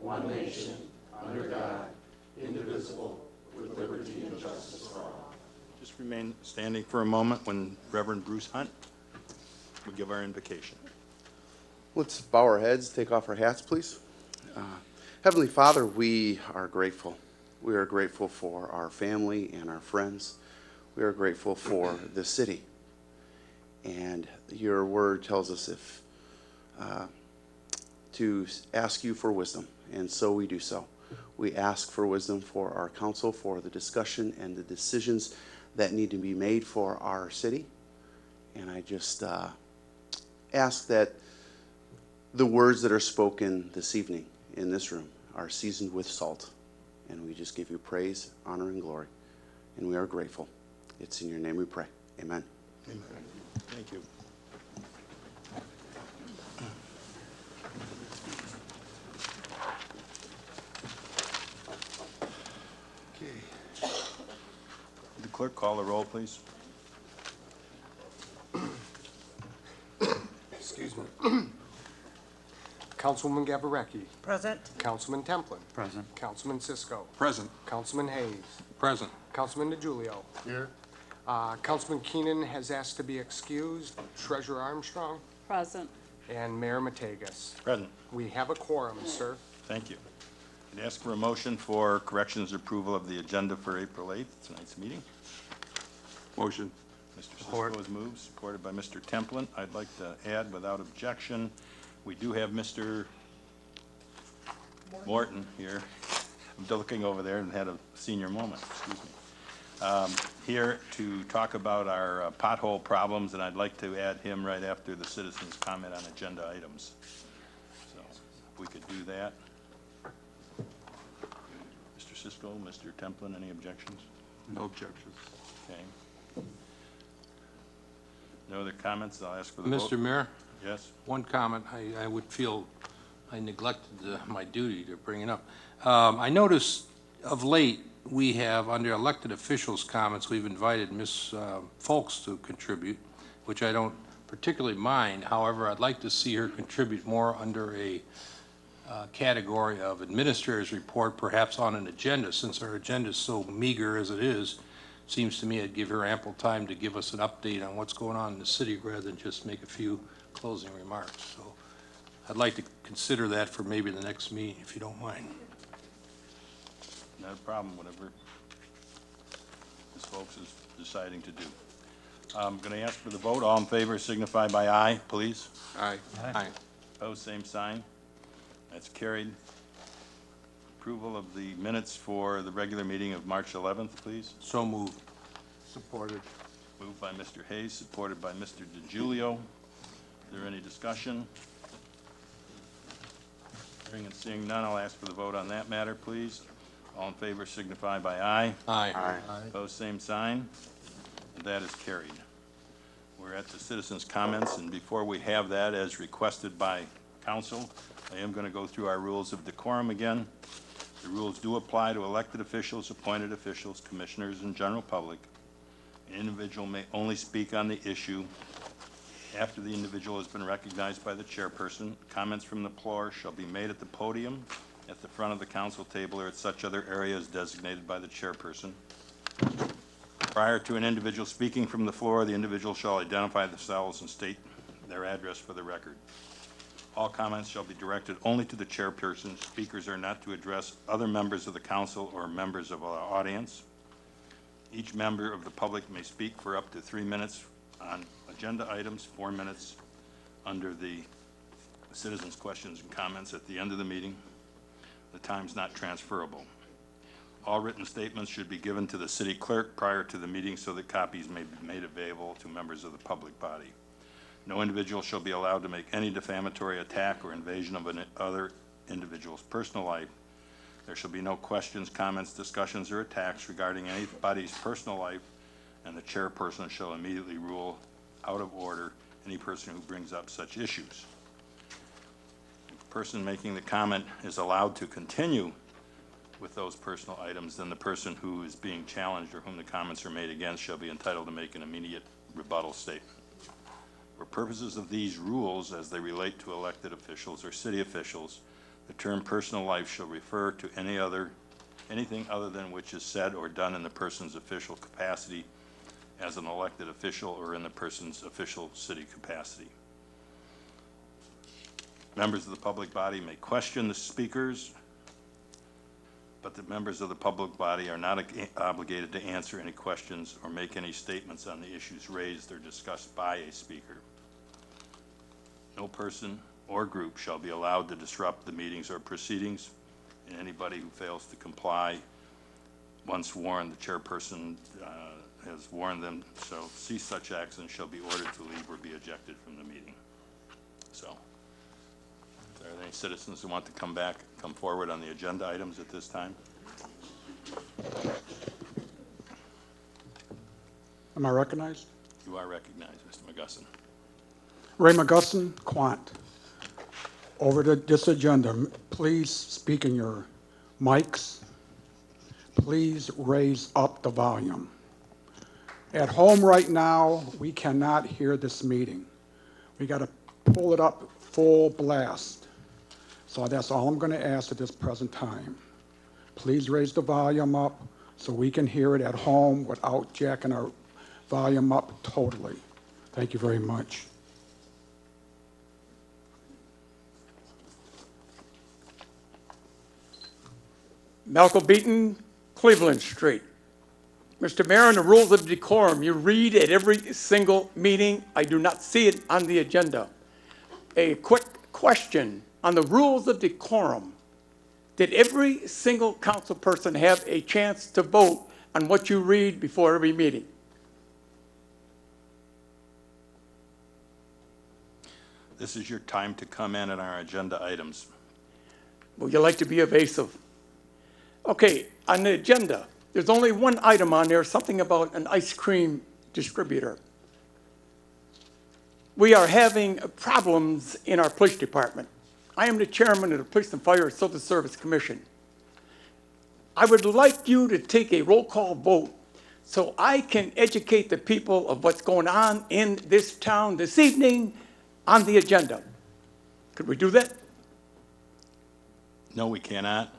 one nation, under God, indivisible, with liberty and justice for all. Just remain standing for a moment when Reverend Bruce Hunt will give our invocation. Let's bow our heads, take off our hats, please. Heavenly Father, we are grateful. We are grateful for our family and our friends. We are grateful for the city. And your word tells us to ask you for wisdom, and so we do so. We ask for wisdom for our council, for the discussion and the decisions that need to be made for our city. And I just ask that the words that are spoken this evening in this room are seasoned with salt. And we just give you praise, honor, and glory. And we are grateful. It's in your name we pray. Amen. Amen. Thank you. Okay. Would the clerk call the roll, please? Excuse me. Councilwoman Gabarecki. Present. Councilman Templin. Present. Councilman Cisco. Present. Councilman Hayes. Present. Councilman DeGiulio. Here. Councilman Keenan has asked to be excused. Treasurer Armstrong. Present. And Mayor Mategas. Present. We have a quorum, sir. Thank you. I'd ask for a motion for corrections approval of the agenda for April 8th, tonight's meeting. Motion. Mr. Cisco has moved, supported by Mr. Templin. I'd like to add, without objection, we do have Mr. Morton here. I'm looking over there and had a senior moment, excuse me. Here to talk about our pothole problems, and I'd like to add him right after the citizens' comment on agenda items. So if we could do that. Mr. Cisco, Mr. Templin, any objections? No objections. Okay. No other comments? I'll ask for the vote. Mr. Mayor, Yes? one comment. I would feel I neglected my duty to bring it up. I noticed of late we have, under elected officials' comments, we've invited Ms. Folks to contribute, which I don't particularly mind. However, I'd like to see her contribute more under a category of administrator's report, perhaps on an agenda. Since our agenda is so meager as it is, seems to me I'd give her ample time to give us an update on what's going on in the city rather than just make a few closing remarks. So I'd like to consider that for maybe the next meeting, if you don't mind. Not a problem, whatever Ms. Folks is deciding to do. I'm going to ask for the vote. All in favor signify by aye, please. Aye. Aye. Opposed, same sign. That's carried. Approval of the minutes for the regular meeting of March 11th, please. So moved. Supported. Moved by Mr. Hayes, supported by Mr. DeGiulio. Is there any discussion? Hearing and seeing none, I'll ask for the vote on that matter, please. All in favor signify by aye. Aye. Opposed, same sign. And that is carried. We're at the citizens' comments, and before we have that, as requested by council, I am going to go through our rules of decorum again. The rules do apply to elected officials, appointed officials, commissioners, and general public. An individual may only speak on the issue after the individual has been recognized by the chairperson. Comments from the floor shall be made at the podium, at the front of the council table, or at such other areas designated by the chairperson. Prior to an individual speaking from the floor, the individual shall identify themselves and state their address for the record. All comments shall be directed only to the chairperson. Speakers are not to address other members of the council or members of our audience. Each member of the public may speak for up to 3 minutes on agenda items, 4 minutes under the citizens' questions and comments at the end of the meeting. The time's not transferable. All written statements should be given to the city clerk prior to the meeting so that copies may be made available to members of the public body. No individual shall be allowed to make any defamatory attack or invasion of another individual's personal life. There shall be no questions, comments, discussions, or attacks regarding anybody's personal life, and the chairperson shall immediately rule out of order any person who brings up such issues. If the person making the comment is allowed to continue with those personal items, then the person who is being challenged or whom the comments are made against shall be entitled to make an immediate rebuttal statement. For purposes of these rules, as they relate to elected officials or city officials, The term personal life shall refer to anything other than which is said or done in the person's official capacity as an elected official or in the person's official city capacity. Members of the public body may question the speakers, but the members of the public body are not obligated to answer any questions or make any statements on the issues raised or discussed by a speaker. No person or group shall be allowed to disrupt the meetings or proceedings, and anybody who fails to comply, once warned, the chairperson has warned them, so cease such acts and shall be ordered to leave or be ejected from the meeting. So, if there are any citizens who want to come forward on the agenda items at this time? Am I recognized? You are recognized, Mr. McGusson. Ray McGusson, Quant. Over to this agenda, please speak in your mics. Please raise up the volume. At home right now, we cannot hear this meeting. We got to pull it up full blast. So that's all I'm going to ask at this present time. Please raise the volume up so we can hear it at home without jacking our volume up totally. Thank you very much. Malcolm Beaton, Cleveland Street. Mr. Mayor, in the rules of decorum, you read at every single meeting. I do not see it on the agenda. A quick question on the rules of decorum. Did every single council person have a chance to vote on what you read before every meeting? This is your time to comment on our agenda items. Would you like to be evasive? Okay, on the agenda, there's only one item on there, something about an ice cream distributor. We are having problems in our police department. I am the chairman of the Police and Fire Civil Service Commission. I would like you to take a roll call vote so I can educate the people of what's going on in this town this evening on the agenda. Could we do that? No, we cannot.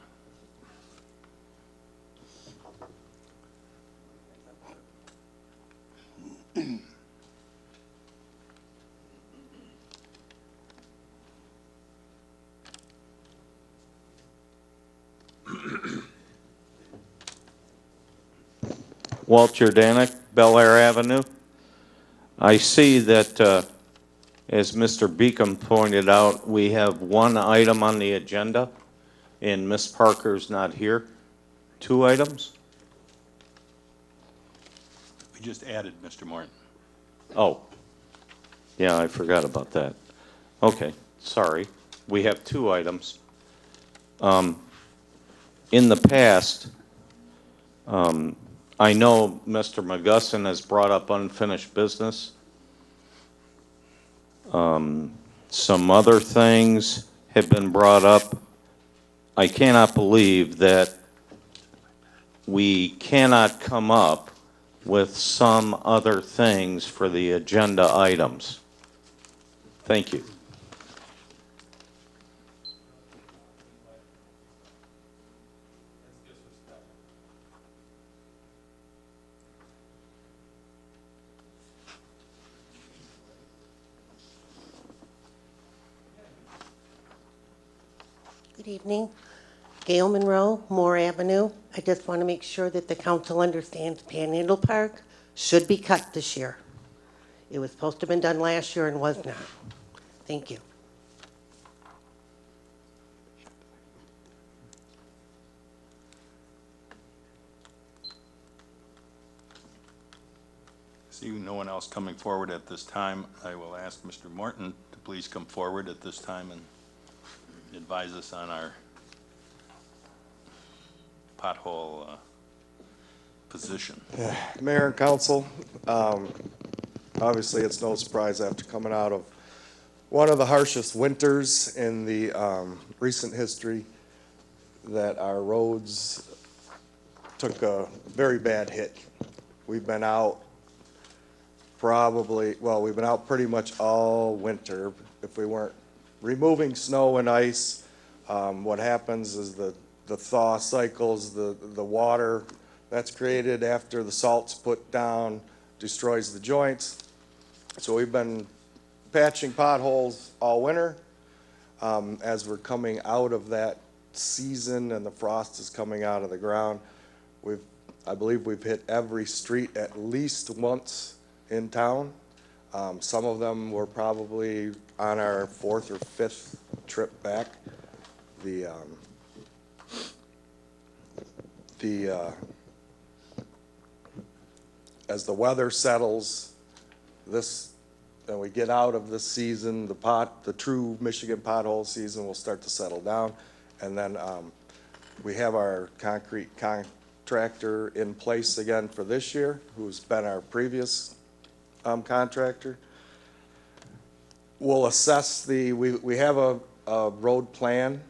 Walter Danik, Bel Air Avenue. I see that, as Mr. Beacom pointed out, we have one item on the agenda, and Ms. Parker's not here. 2 items? We just added Mr. Morton. Oh, yeah, I forgot about that. Okay, sorry. We have 2 items. In the past, I know Mr. McGusson has brought up unfinished business. Some other things have been brought up. I cannot believe that we cannot come up with some other things for the agenda items. Thank you. Good evening. Gail Monroe, Moore Avenue. I just want to make sure that the council understands Panhandle Park should be cut this year. It was supposed to have been done last year and was not. Thank you. Seeing no one else coming forward at this time, I will ask Mr. Morton to please come forward at this time and advise us on our pothole position. Mayor and council, obviously it's no surprise after coming out of one of the harshest winters in the recent history that our roads took a very bad hit. We've been out we've been out pretty much all winter. If we weren't removing snow and ice, What happens is the thaw cycles, the water that's created after the salt's put down destroys the joints. So we've been patching potholes all winter. As we're coming out of that season and the frost is coming out of the ground, I believe we've hit every street at least once in town. Some of them were probably on our 4th or 5th trip back. As the weather settles, and we get out of this season, the true Michigan pothole season will start to settle down. And then we have our concrete contractor in place again for this year, who's been our previous contractor. We'll assess we have a road plan,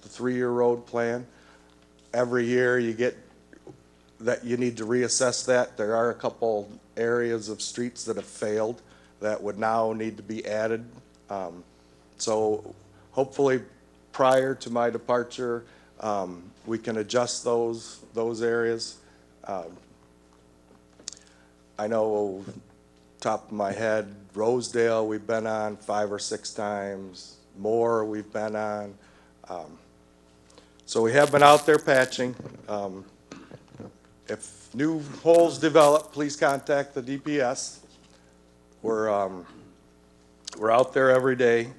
the 3-year road plan. Every year you get that you need to reassess that. There are a couple areas of streets that have failed that would now need to be added. So hopefully prior to my departure, we can adjust those areas. I know top of my head, Rosedale we've been on 5 or 6 times, Moore we've been on. So we have been out there patching. If new holes develop, please contact the DPS. We're out there every day.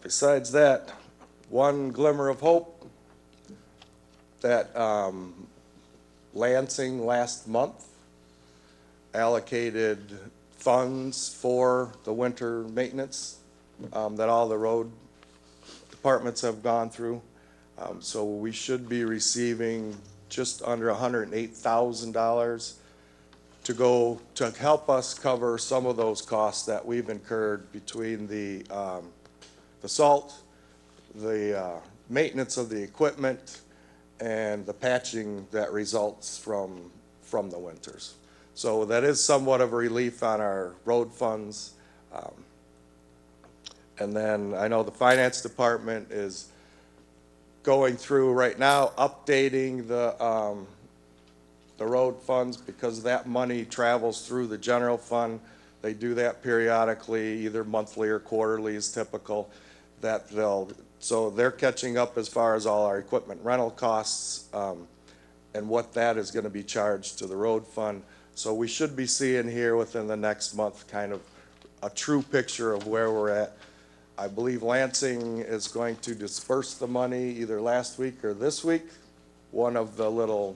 Besides that, one glimmer of hope that Lansing last month allocated funds for the winter maintenance that all the road departments have gone through. So we should be receiving just under $108,000 to go to help us cover some of those costs that we've incurred between the salt, the maintenance of the equipment, and the patching that results from the winters. So that is somewhat of a relief on our road funds. And then I know the finance department is going through right now, updating the road funds, because that money travels through the general fund. They do that periodically, either monthly or quarterly is typical. So they're catching up as far as all our equipment rental costs and what that is going to be charged to the road fund. So we should be seeing here within the next month kind of a true picture of where we're at. I believe Lansing is going to disperse the money either last week or this week. One of the little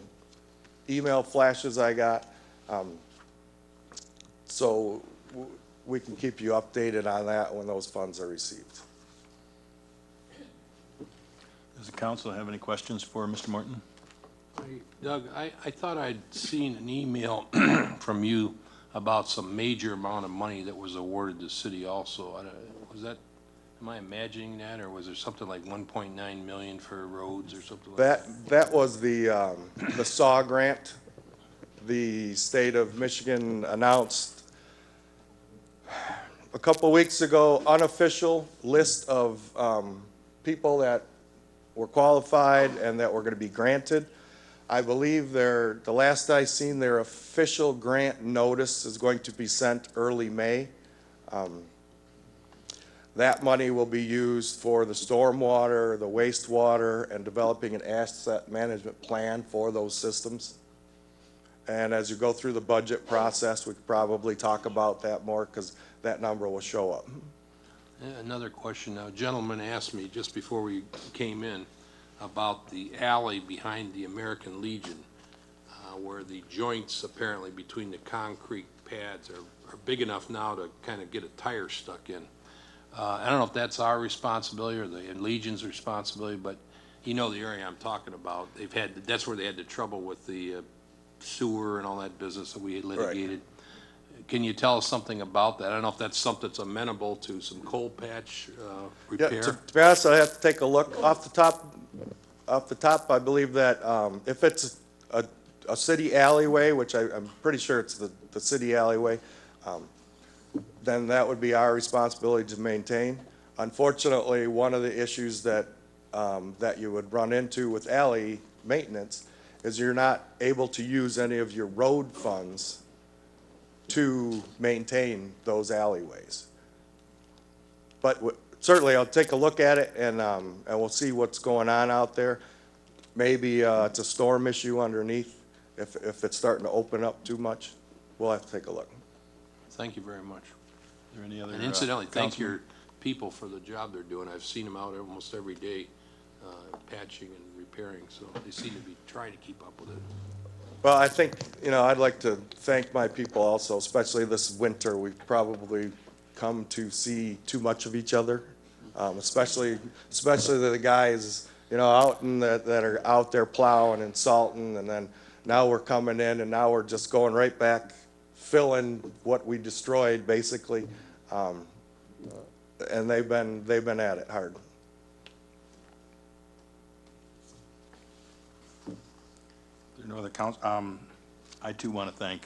email flashes I got. So we can keep you updated on that when those funds are received. Does the council have any questions for Mr. Morton? Doug, I thought I'd seen an email from you about some major amount of money that was awarded to the city also. Was that, am I imagining that, or was there something like 1.9 million for roads or something like that? That was the SAW grant. The state of Michigan announced a couple weeks ago, unofficial list of people that were qualified and that were going to be granted. I believe the last I seen, their official grant notice is going to be sent early May. That money will be used for the stormwater, the wastewater, and developing an asset management plan for those systems. And as you go through the budget process, we could probably talk about that more, because that number will show up. Another question now. A gentleman asked me just before we came in about the alley behind the American Legion, where the joints apparently between the concrete pads are big enough now to kind of get a tire stuck in. I don't know if that's our responsibility or the Legion's responsibility, but you know the area I'm talking about. That's where they had the trouble with the sewer and all that business that we had litigated. Right. Can you tell us something about that? I don't know if that's something that's amenable to some cold patch repair. Yeah, to be honest, I have to take a look. Off the top, I believe that if it's a city alleyway, which I'm pretty sure it's the city alleyway, then that would be our responsibility to maintain. Unfortunately, one of the issues that, that you would run into with alley maintenance is you're not able to use any of your road funds to maintain those alleyways. But certainly, I'll take a look at it, and we'll see what's going on out there. Maybe it's a storm issue underneath. If it's starting to open up too much, we'll have to take a look. Thank you very much. Is there any other? And incidentally, thank councilman? your people for the job they're doing. I've seen them out almost every day, patching and repairing, so they seem to be trying to keep up with it. Well, I think, I'd like to thank my people also, especially this winter. We've probably come to see too much of each other, especially the guys, out that are out there plowing and salting, and then now we're coming in, and now we're just going right back, filling what we destroyed, basically. And they've been at it hard. There are no other I too want to thank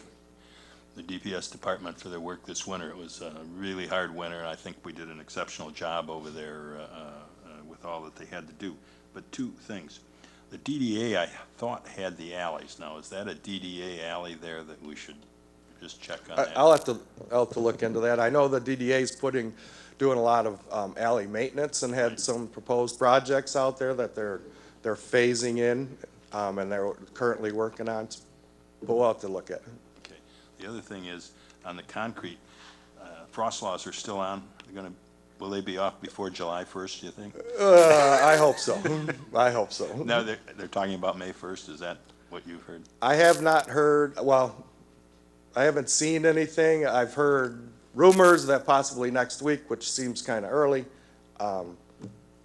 the DPS department for their work this winter. It was a really hard winter, and I think we did an exceptional job over there with all that they had to do. But two things. The DDA, I thought, had the alleys. Now, is that a DDA alley there that we should just check on that? I'll have to look into that. I know the DDA is doing a lot of alley maintenance and had some proposed projects out there that they're phasing in, and they're currently working on, but we'll have to look at it. Okay. The other thing is, on the concrete, frost laws are still on. Will they be off before July 1st, do you think? I hope so. I hope so. No, they're talking about May 1st. Is that what you've heard? I have not heard, well, I haven't seen anything. I've heard rumors that possibly next week, which seems kind of early.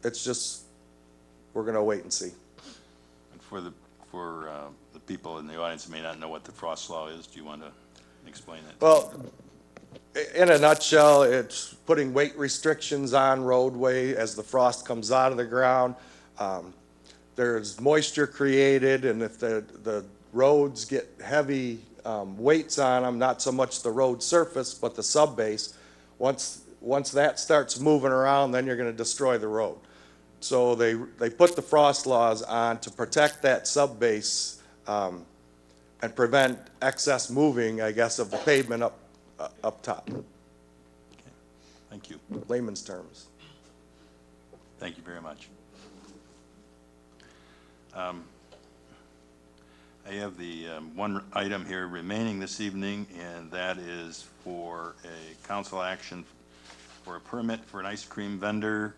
It's just, we're going to wait and see. And for the people in the audience who may not know what the frost law is, do you want to explain that? Well, in a nutshell, it's putting weight restrictions on roadway as the frost comes out of the ground. There's moisture created, and if the roads get heavy weights on them, not so much the road surface, but the subbase, once that starts moving around, then you're going to destroy the road. So they put the frost laws on to protect that subbase and prevent excess moving, I guess, of the pavement up top. Okay. Thank you. Layman's terms. Thank you very much. I have the one item here remaining this evening, and that is for a council action for a permit for an ice cream vendor,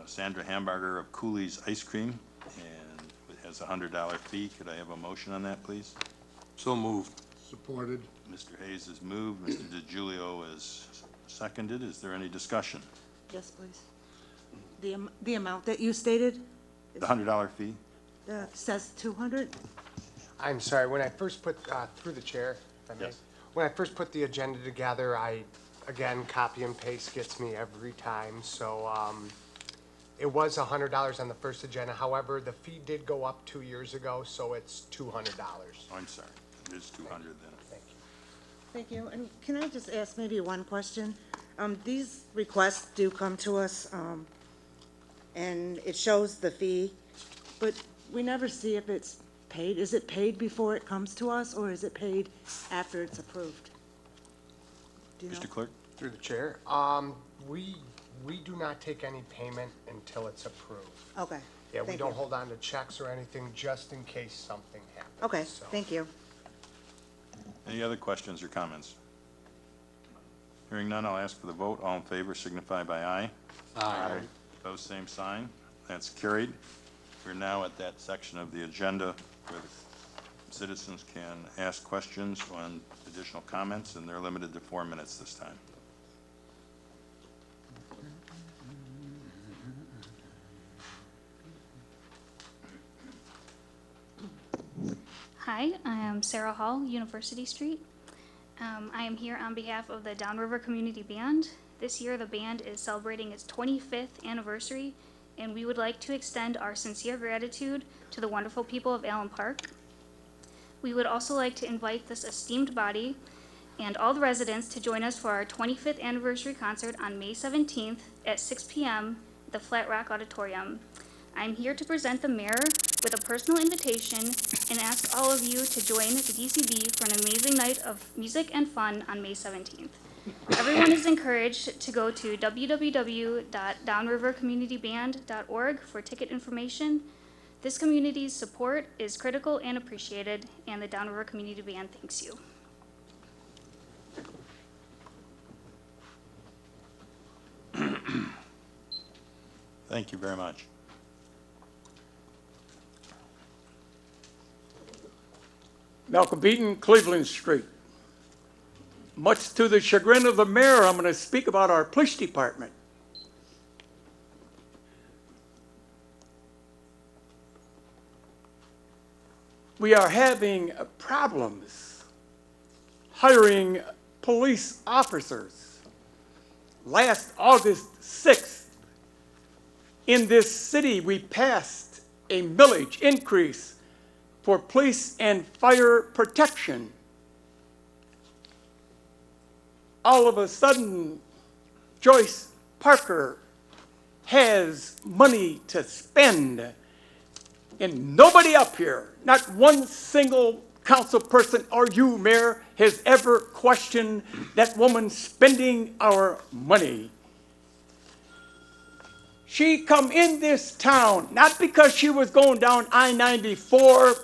Sandra Hamburger of Cooley's Ice Cream, and it has a $100 fee. Could I have a motion on that, please? So moved. Supported. Mr. Hayes has moved. Mr. DiGiulio is seconded. Is there any discussion? Yes, please. The amount that you stated The $100 fee? says 200? I'm sorry, when I first put, through the chair, if I may. Yes. When I first put the agenda together, again, copy and paste gets me every time, so, it was $100 on the first agenda. However, the fee did go up 2 years ago, so it's $200. Oh, I'm sorry. It is 200 then. Thank you. Thank you. And can I just ask maybe one question? These requests do come to us, and it shows the fee, but we never see if it's paid. Is it paid before it comes to us, or is it paid after it's approved? Do you know? Mr. Clerk? Through the chair, we do not take any payment until it's approved. Okay. Yeah, we Thank don't you. hold on to checks or anything, just in case something happens. Okay, so. thank you. Any other questions or comments? Hearing none, I'll ask for the vote. All in favor signify by aye. Aye. Opposed, same sign. That's carried. We're now at that section of the agenda where the citizens can ask questions on additional comments, and they're limited to 4 minutes this time. Hi, I am Sarah Hall, University Street. I am here on behalf of the Downriver Community Band. This year, the band is celebrating its 25th anniversary, and we would like to extend our sincere gratitude to the wonderful people of Allen Park. We would also like to invite this esteemed body and all the residents to join us for our 25th anniversary concert on May 17th at 6 p.m. at the Flat Rock Auditorium. I'm here to present the mayor with a personal invitation and ask all of you to join the DCB for an amazing night of music and fun on May 17th. Everyone is encouraged to go to www.downrivercommunityband.org for ticket information. This community's support is critical and appreciated, and the Downriver Community Band thanks you. Thank you very much. Malcolm Beaton, Cleveland Street. Much to the chagrin of the mayor, I'm going to speak about our police department. We are having problems hiring police officers. Last August 6th, in this city, we passed a millage increase for police and fire protection. All of a sudden, Joyce Parker has money to spend, and nobody up here, not one single council person or you, Mayor, has ever questioned that woman spending our money. She come in this town, not because she was going down I-94,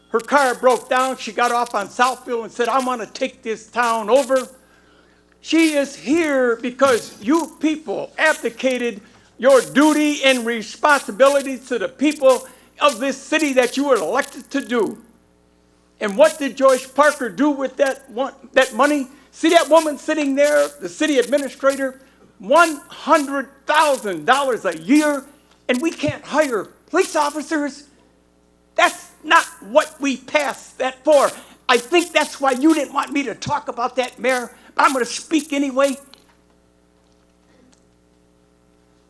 her car broke down, she got off on Southfield and said, I want to take this town over. She is here because you people abdicated your duty and responsibility to the people of this city that you were elected to do. And what did Joyce Parker do with that money? See that woman sitting there, the city administrator, $100,000 a year, and we can't hire police officers? That's not what we passed that for. I think that's why you didn't want me to talk about that, Mayor, but I'm going to speak anyway.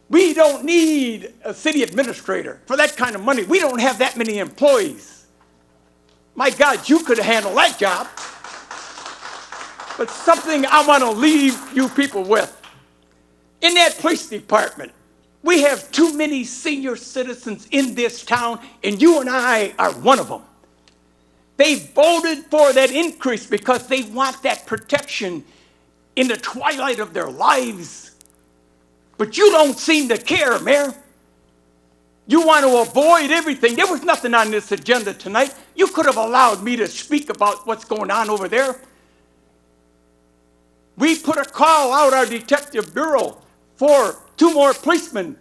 We don't need a city administrator for that kind of money. We don't have that many employees. My God, you could handle that job. But something I want to leave you people with. In that police department, we have too many senior citizens in this town, and you and I are one of them. They voted for that increase because they want that protection in the twilight of their lives. But you don't seem to care, Mayor. You want to avoid everything. There was nothing on this agenda tonight. You could have allowed me to speak about what's going on over there. We put a call out our detective bureau for 2 more policemen.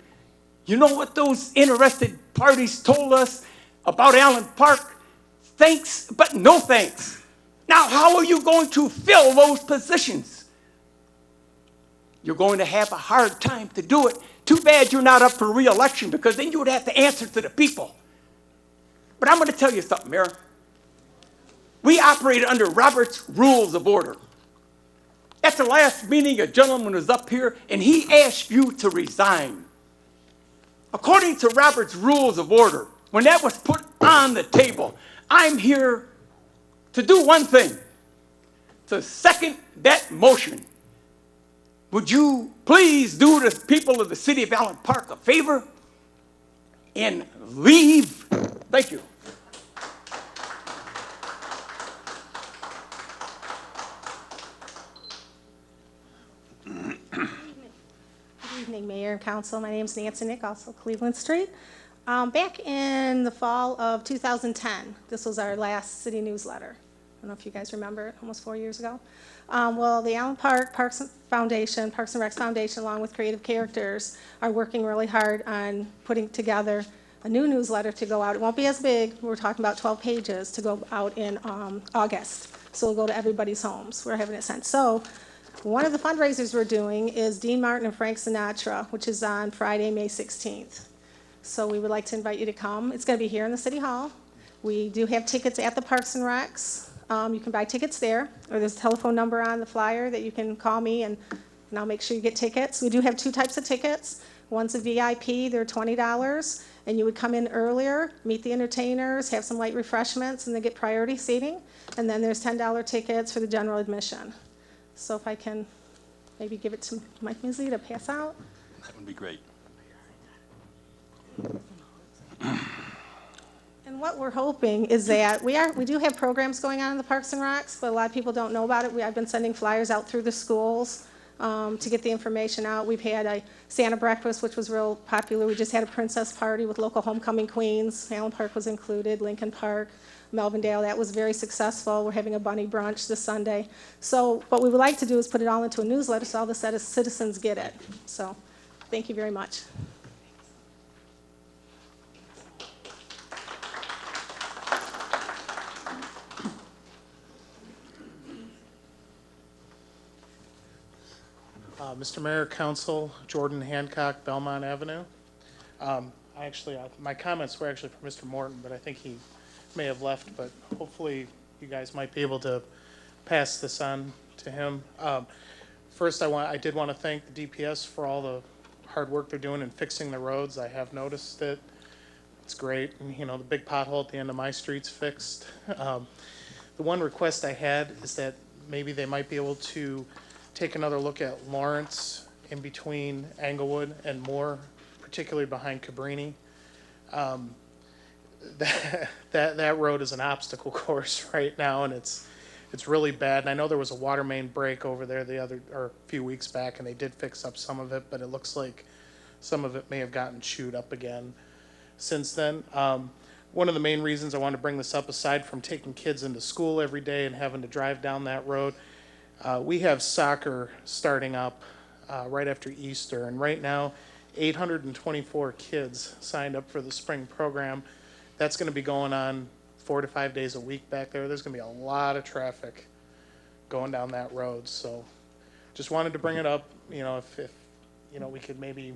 You know what those interested parties told us about Allen Park? Thanks, but no thanks. Now, how are you going to fill those positions? You're going to have a hard time to do it. Too bad you're not up for re-election, because then you would have to answer to the people. But I'm going to tell you something, Mayor. We operated under Robert's Rules of Order. At the last meeting, a gentleman was up here, and he asked you to resign. According to Robert's Rules of Order, when that was put on the table, I'm here to do one thing, to second that motion. Would you please do the people of the city of Allen Park a favor and leave? Thank you. Good evening, Mayor and Council. My name is Nancy Nick, also Cleveland Street. Back in the fall of 2010, this was our last city newsletter. I don't know if you guys remember it, almost 4 years ago. Well, the Allen Park Parks and Recs Foundation, along with Creative Characters, are working really hard on putting together a new newsletter to go out. It won't be as big. We're talking about 12 pages to go out in August. So it'll go to everybody's homes. We're having it sent. So one of the fundraisers we're doing is Dean Martin and Frank Sinatra, which is on Friday, May 16th. So we would like to invite you to come. It's going to be here in the City Hall. We do have tickets at the Parks and Recs. You can buy tickets there, or there's a telephone number on the flyer that you can call me, and I'll make sure you get tickets. We do have 2 types of tickets. One's a VIP, they're $20, and you would come in earlier, meet the entertainers, have some light refreshments, and then get priority seating. And then there's $10 tickets for the general admission. So if I can maybe give it to Mike Musley to pass out. That would be great. And what we're hoping is that we do have programs going on in the Parks and Recs, but a lot of people don't know about it. I've been sending flyers out through the schools to get the information out. We've had a Santa breakfast, which was real popular. We just had a princess party with local homecoming queens. Allen Park was included, Lincoln Park, Melvindale. That was very successful. We're having a bunny brunch this Sunday. So what we would like to do is put it all into a newsletter so all the citizens get it. So thank you very much. Mr. Mayor, Council, Jordan Hancock, Belmont Avenue. My comments were actually for Mr. Morton, but I think he may have left, but hopefully you guys might be able to pass this on to him. First, I did want to thank the DPS for all the hard work they're doing in fixing the roads. I have noticed it. It's great. And, you know, the big pothole at the end of my street's fixed. The one request I had is that maybe they might be able to take another look at Lawrence in between Englewood and Moore, particularly behind Cabrini. That road is an obstacle course right now, and it's really bad. And I know there was a water main break over there a few weeks back, and they did fix up some of it, but it looks like some of it may have gotten chewed up again since then. One of the main reasons I wanted to bring this up, aside from taking kids into school every day and having to drive down that road, we have soccer starting up right after Easter, and right now 824 kids signed up for the spring program. That's going to be going on 4 to 5 days a week back there. There's going to be a lot of traffic going down that road, so just wanted to bring it up. You know, if you know, we could maybe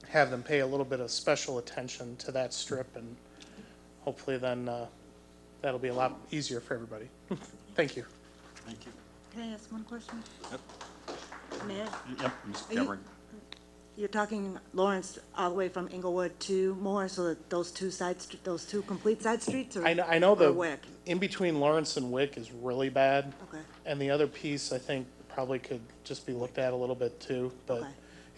have them pay a little bit of special attention to that strip, and hopefully then that'll be a lot easier for everybody. Thank you. Thank you. Can I ask one question? Yep. Mayor? Yep, Ms. Gabbard. You're talking Lawrence all the way from Englewood to Moore, so that those two complete side streets, or I know the Wick? in between Lawrence and Wick is really bad. Okay. And the other piece, I think, probably could just be looked at a little bit too, but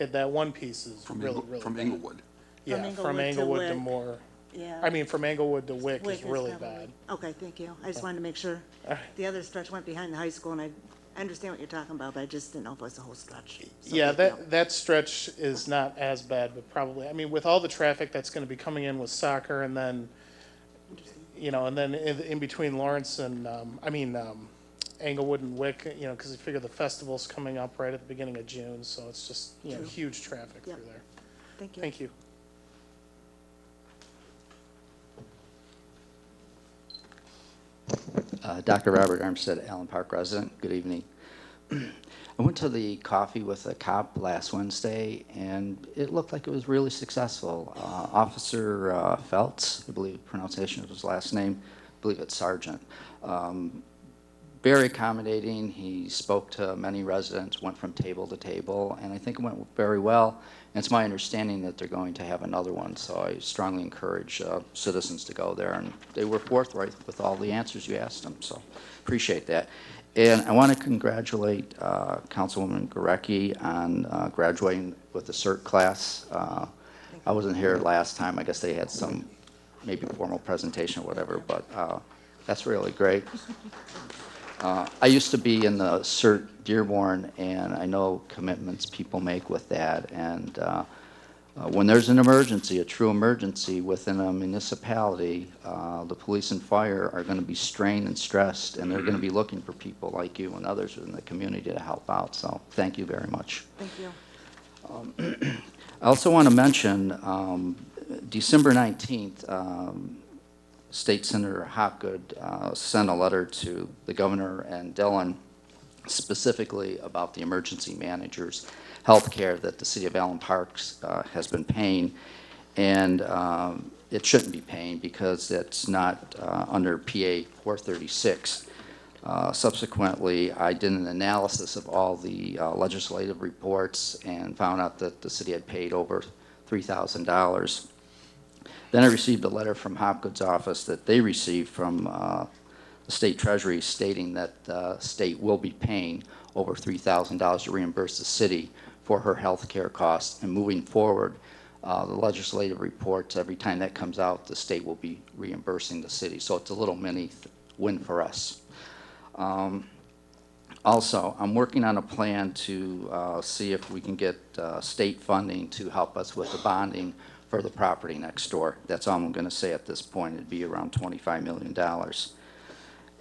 Okay. that one piece is really From bad. Englewood. Yeah, From from Englewood to Wick. Moore. Yeah. I mean, from Englewood to Wick Wick is really probably- bad. Okay, thank you. I just wanted to make sure. All right. The other stretch went behind the high school, and I understand what you're talking about, but I just didn't know if it was the whole stretch. So Yeah, thank you. that stretch is not as bad, but probably, I mean, with all the traffic that's gonna be coming in with soccer, and then, you know, and then in between Lawrence and, Englewood and Wick, you know, because you figure the festival's coming up right at the beginning of June, so it's just, you know, True. huge traffic Yep. through there. Thank you. Thank you. Dr. Robert Armstead, Allen Park resident. Good evening. I went to the Coffee with a Cop last Wednesday, and it looked like it was really successful. Officer Feltz, I believe the pronunciation of his last name, I believe it's Sergeant. Very accommodating. He spoke to many residents, went from table to table, and I think it went very well. And it's my understanding that they're going to have another one, so I strongly encourage citizens to go there. And they were forthright with all the answers you asked them, so appreciate that. And I want to congratulate Councilwoman Gurecki on graduating with the CERT class. I wasn't here last time. I guess they had some maybe formal presentation or whatever, but that's really great. I used to be in the CERT Dearborn, and I know commitments people make with that. And when there's an emergency, a true emergency within a municipality, the police and fire are going to be strained and stressed, and they're going to be looking for people like you and others in the community to help out. So thank you very much. Thank you. I also want to mention December 19th, State Senator Hopgood sent a letter to the governor and Dillon specifically about the emergency managers' health care that the city of Allen Parks has been paying. And it shouldn't be paying because it's not under PA 436. Subsequently, I did an analysis of all the legislative reports and found out that the city had paid over $3,000. Then I received a letter from Hopgood's office that they received from the the state treasury stating that the state will be paying over $3,000 to reimburse the city for her health care costs. And moving forward, the legislative reports, every time that comes out, the state will be reimbursing the city. So it's a little mini win for us. Also, I'm working on a plan to see if we can get state funding to help us with the bonding for the property next door. That's all I'm going to say at this point. It'd be around $25 million.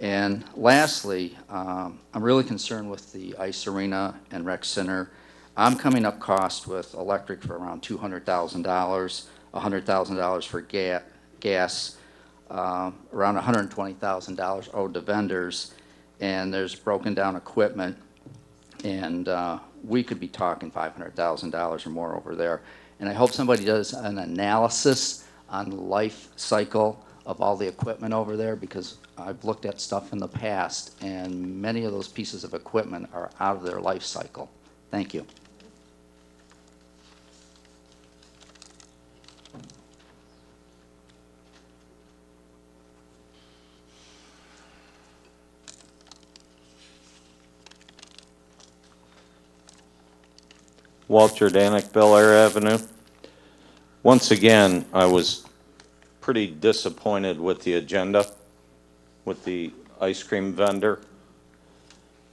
And lastly, I'm really concerned with the ice arena and rec center. I'm coming up cost with electric for around $200,000, $100,000 for gas, around $120,000 owed to vendors, and there's broken down equipment, and we could be talking $500,000 or more over there. And I hope somebody does an analysis on the life cycle of all the equipment over there, because I've looked at stuff in the past, and many of those pieces of equipment are out of their life cycle. Thank you. Walt Jordanik, Bel Air Avenue. Once again, I was pretty disappointed with the agenda, with the ice cream vendor.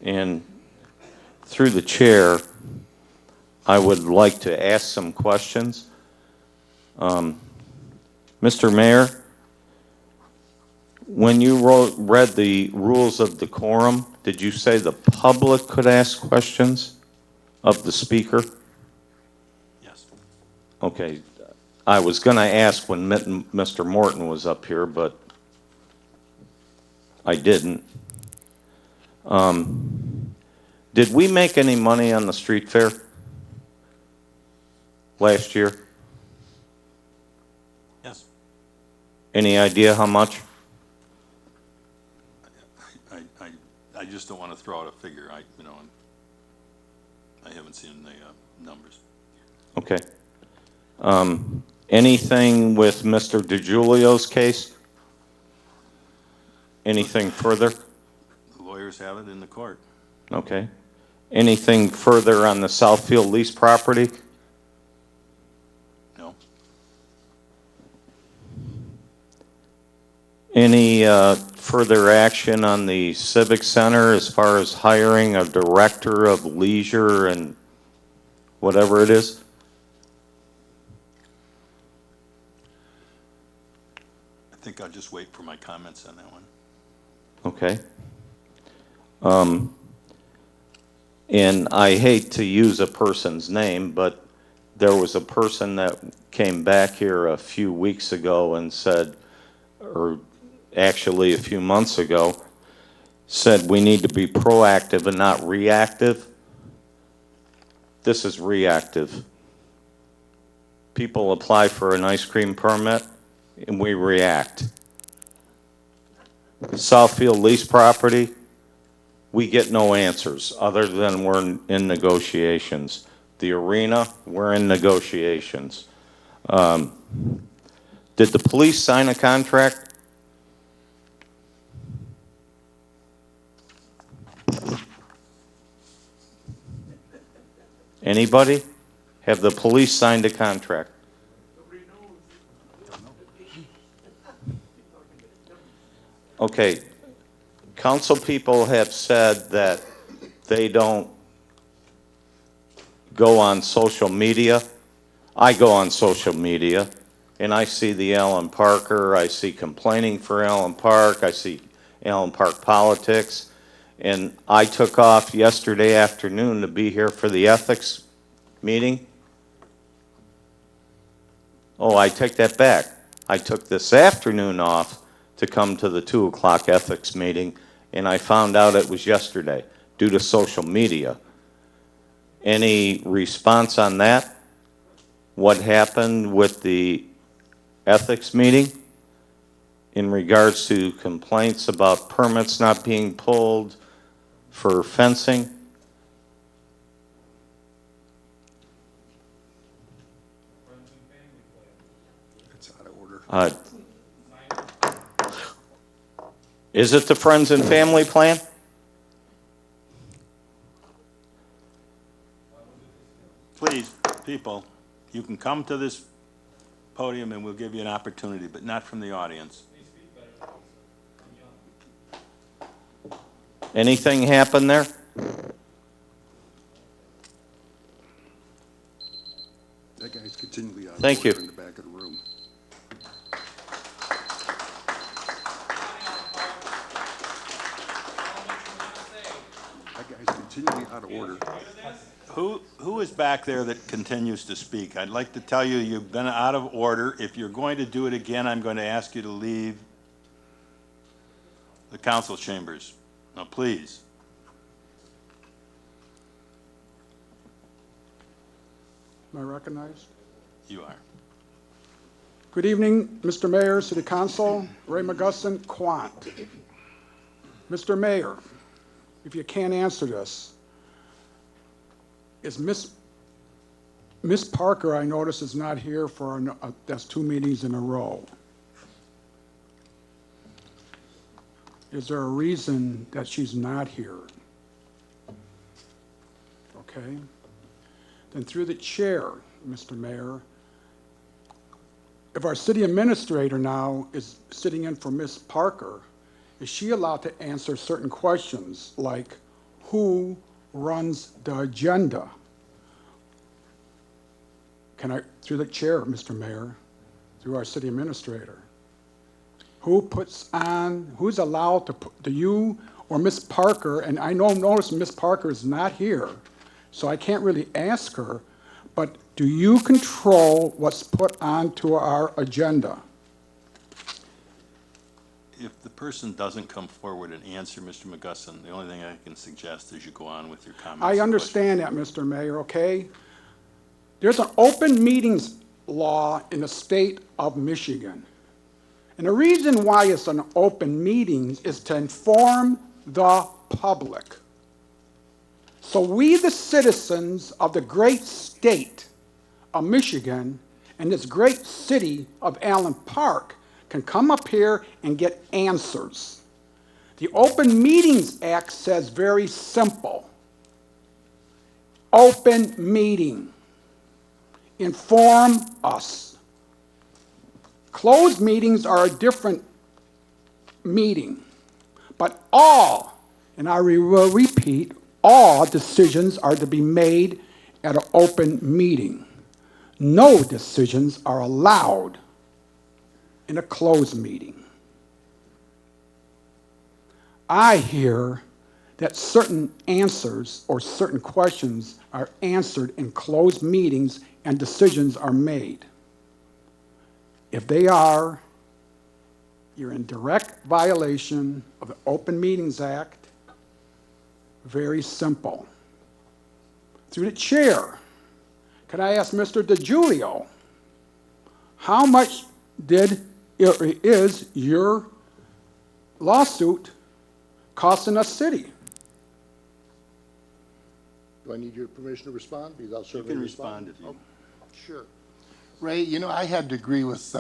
And through the chair, I would like to ask some questions. Mr. Mayor, when you read the rules of decorum, did you say the public could ask questions of the speaker? Yes. Okay. I was going to ask when Mr. Morton was up here, but I didn't. Did we make any money on the street fair last year? Yes. Any idea how much? I just don't want to throw out a figure. I haven't seen the numbers. Okay. Anything with Mr. DiGiulio's case? Anything further? The lawyers have it in the court. Okay. Anything further on the Southfield lease property? No. Any further action on the Civic Center as far as hiring a director of leisure and whatever it is? I think I'll just wait for my comments on that one. Okay. And I hate to use a person's name, but there was a person that came back here a few weeks ago and said, or actually a few months ago, said we need to be proactive and not reactive. This is reactive. People apply for an ice cream permit and we react. Southfield lease property, we get no answers other than we're in negotiations. The arena, we're in negotiations. Did the police sign a contract? Anybody? Have the police signed a contract? Okay, council people have said that they don't go on social media. I go on social media, and I see the Allen Parker, I see complaining for Allen Park, I see Allen Park politics, and I took off yesterday afternoon to be here for the ethics meeting. Oh, I take that back. I took this afternoon off to come to the 2 o'clock ethics meeting, and I found out it was yesterday due to social media. Any response on that? What happened with the ethics meeting in regards to complaints about permits not being pulled for fencing? It's out of order. Is it the Friends and Family Plan? Please, people, you can come to this podium and we'll give you an opportunity, but not from the audience. Anything happen there? That guy's continually out of Thank order you. in the back of the room. That guy's continually out of order. Who is back there that continues to speak? I'd like to tell you, you've been out of order. If you're going to do it again, I'm going to ask you to leave the council chambers. Now, please. Am I recognized? You are. Good evening, Mr. Mayor, City Council, Ray McGusson, Quant. Mr. Mayor, if you can't answer this, is Miss Parker, I notice, is not here for, that's 2 meetings in a row. Is there a reason that she's not here? Okay. Then through the chair, Mr. Mayor, if our city administrator now is sitting in for Miss Parker, is she allowed to answer certain questions like who runs the agenda? Can I, through the chair, Mr. Mayor, through our city administrator, who puts on, who's allowed to put, do you or Miss Parker, and I notice Miss Parker is not here, so I can't really ask her, but do you control what's put onto our agenda? If the person doesn't come forward and answer, Mr. McGusson, the only thing I can suggest is you go on with your comments. I understand that, Mr. Mayor, okay? There's an open meetings law in the state of Michigan. And the reason why it's an open meetings is to inform the public. So we, the citizens of the great state of Michigan and this great city of Allen Park, can come up here and get answers. The Open Meetings Act says very simple. Open meeting. Inform us. Closed meetings are a different meeting. But all, and I will repeat, all decisions are to be made at an open meeting. No decisions are allowed in a closed meeting. I hear that certain answers or certain questions are answered in closed meetings and decisions are made. If they are, you're in direct violation of the Open Meetings Act. Very simple. Through the chair, can I ask Mr. DiGiulio, how much is your lawsuit costing us city? Do I need your permission to respond? Because I'll You certainly can respond. respond if you. Sure. Ray, you know, I had to agree with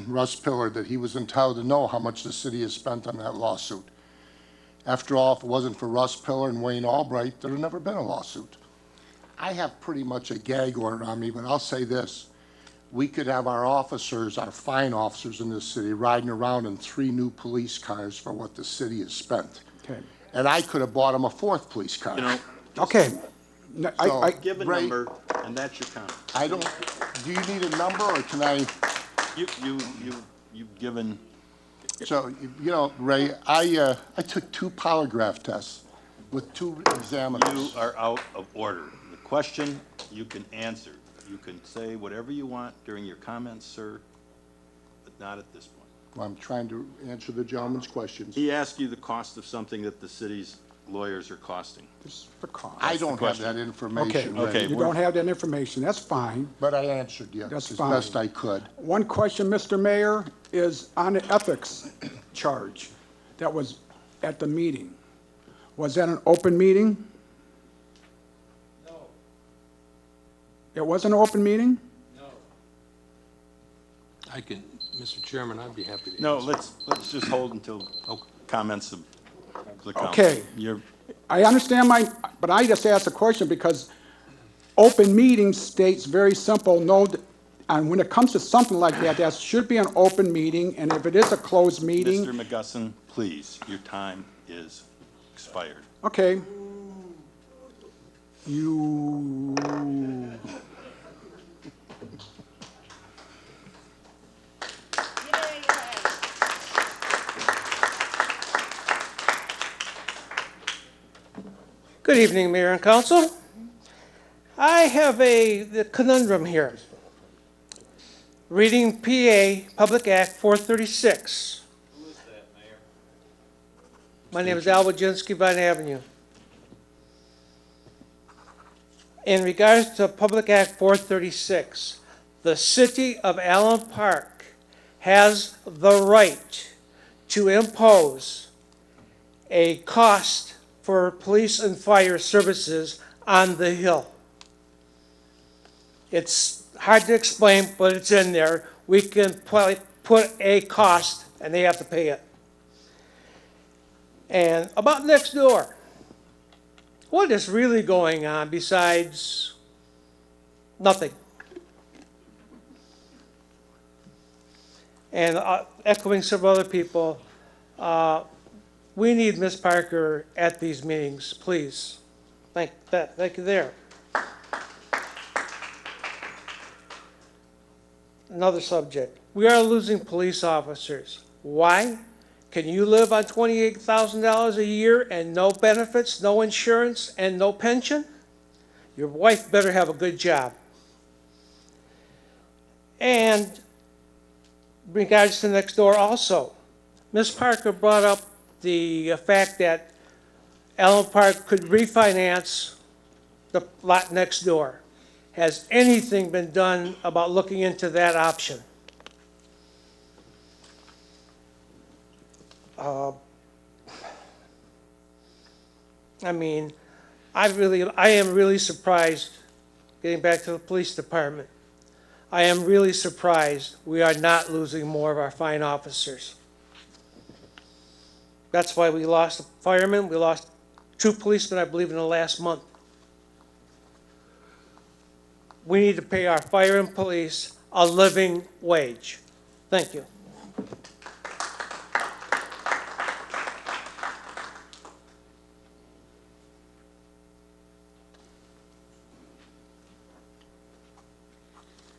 Russ Pillar that he was entitled to know how much the city has spent on that lawsuit. After all, if it wasn't for Russ Pillar and Wayne Albright, there'd have never been a lawsuit. I have pretty much a gag order on me, but I'll say this. We could have our officers, our fine officers in this city, riding around in 3 new police cars for what the city has spent. Okay. And I could have bought them a 4th police car. You know, Okay. So- give a Ray- number, and that's your comment. I don't, do you need a number, or can I? You've given, So, you know, Ray, I took 2 polygraph tests with 2 examiners. you are out of order. The question you can answer. You can say whatever you want during your comments, sir, but not at this point. Well, I'm trying to answer the gentleman's questions. He asked you the cost of something that the city's lawyers are costing. Just for cost. I don't have question. that Okay, information, Okay, Ray, you don't have that information, that's fine. but I answered you That's as fine. best I could. One question, Mr. Mayor, is on the ethics charge that was at the meeting. Was that an open meeting? No. It wasn't an open meeting? I can, Mr. Chairman, I'd be happy to. No, answer. let's just hold until, comments of the council. Okay. You're, I understand but I just asked a question because open meeting states very simple, and when it comes to something like that, that should be an open meeting, and if it is a closed meeting, Mr. McGusson, please, your time is expired. okay. Good evening, Mayor and Council. I have the conundrum here. Reading PA Public Act 436. Who is that, Mayor? My name is Al Wojcinski, Vine Avenue. In regards to Public Act 436, the city of Allen Park has the right to impose a cost for police and fire services on the hill. It's hard to explain, but it's in there. We can put a cost, and they have to pay it. And about next door, what is really going on besides nothing? And echoing several other people, we need Ms. Parker at these meetings, please. Thank you there. Another subject. We are losing police officers. Why? Can you live on $28,000 a year and no benefits, no insurance, and no pension? Your wife better have a good job. And in regards to next door also, Ms. Parker brought up the fact that Allen Park could refinance the lot next door. Has anything been done about looking into that option? I mean, I am really surprised, getting back to the police department, I am really surprised we are not losing more of our fine officers. That's why we lost a fireman, we lost 2 policemen, I believe, in the last month. We need to pay our fire and police a living wage. Thank you.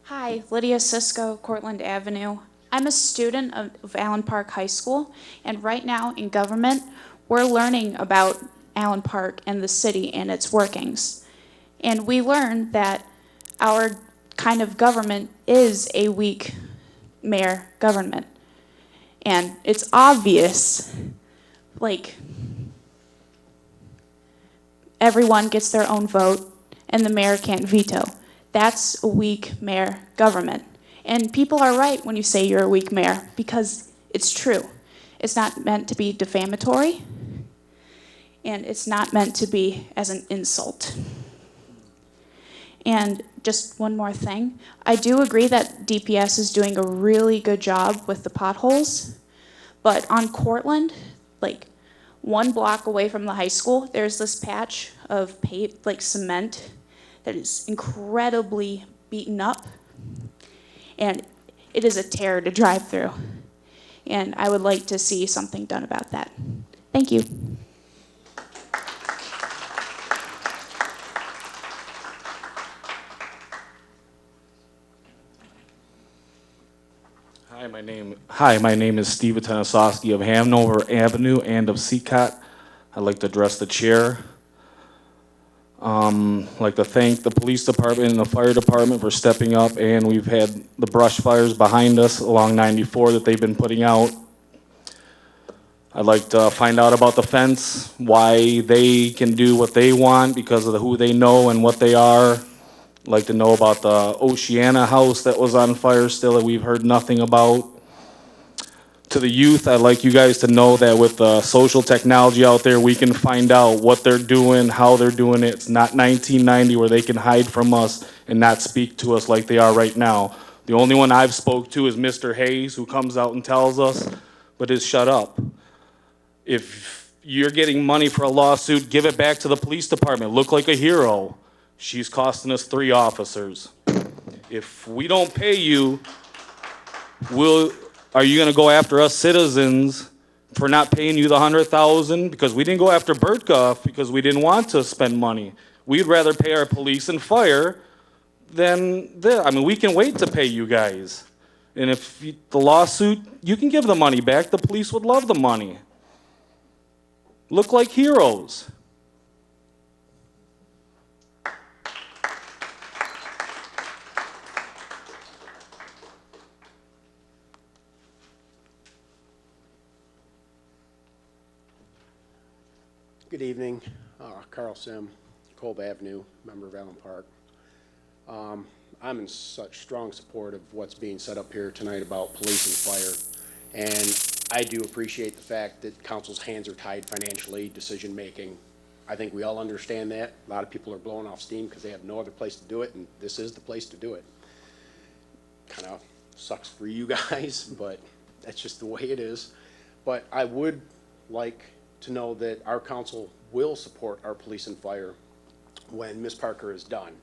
Hi, Lydia Cisco, Cortland Avenue. I'm a student of Allen Park High School, and right now in government, we're learning about Allen Park and the city and its workings. And we learn that our kind of government is a weak mayor government. And it's obvious, like, everyone gets their own vote and the mayor can't veto. That's a weak mayor government. And people are right when you say you're a weak mayor, because it's true. It's not meant to be defamatory, and it's not meant to be as an insult. And just one more thing. I do agree that DPS is doing a really good job with the potholes, but on Cortland, like 1 block away from the high school, there's this patch of cement that is incredibly beaten up, and it is a terror to drive through. And I would like to see something done about that. Thank you. Hi, my name is Steve Tanisowski of Hanover Avenue and of CCOT. I'd like to address the chair. I'd like to thank the police department and the fire department for stepping up, and we've had the brush fires behind us along 94 that they've been putting out. I'd like to find out about the fence, why they can do what they want because of who they know and what they are. I'd like to know about the Oceana house that was on fire still that we've heard nothing about. To the youth, I'd like you guys to know that with social technology out there, we can find out what they're doing, how they're doing it. It's not 1990 where they can hide from us and not speak to us like they are right now. The only one I've spoke to is Mr. Hayes, who comes out and tells us, but is shut up. If you're getting money for a lawsuit, give it back to the police department. Look like a hero. She's costing us 3 officers. If we don't pay you, are you gonna go after us citizens for not paying you the 100,000? Because we didn't go after Bertkoff because we didn't want to spend money. We'd rather pay our police and fire than this. I mean, we can wait to pay you guys. And if the lawsuit, you can give the money back. The police would love the money. Look like heroes. Good evening. Carl Sim, Kolb Avenue, member of Allen Park. I'm in such strong support of what's being set up here tonight about police and fire. And I do appreciate the fact that council's hands are tied financially, decision-making. I think we all understand that. A lot of people are blowing off steam because they have no other place to do it, and this is the place to do it. Kind of sucks for you guys, but that's just the way it is. But I would like to know that our council will support our police and fire when Ms. Parker is done.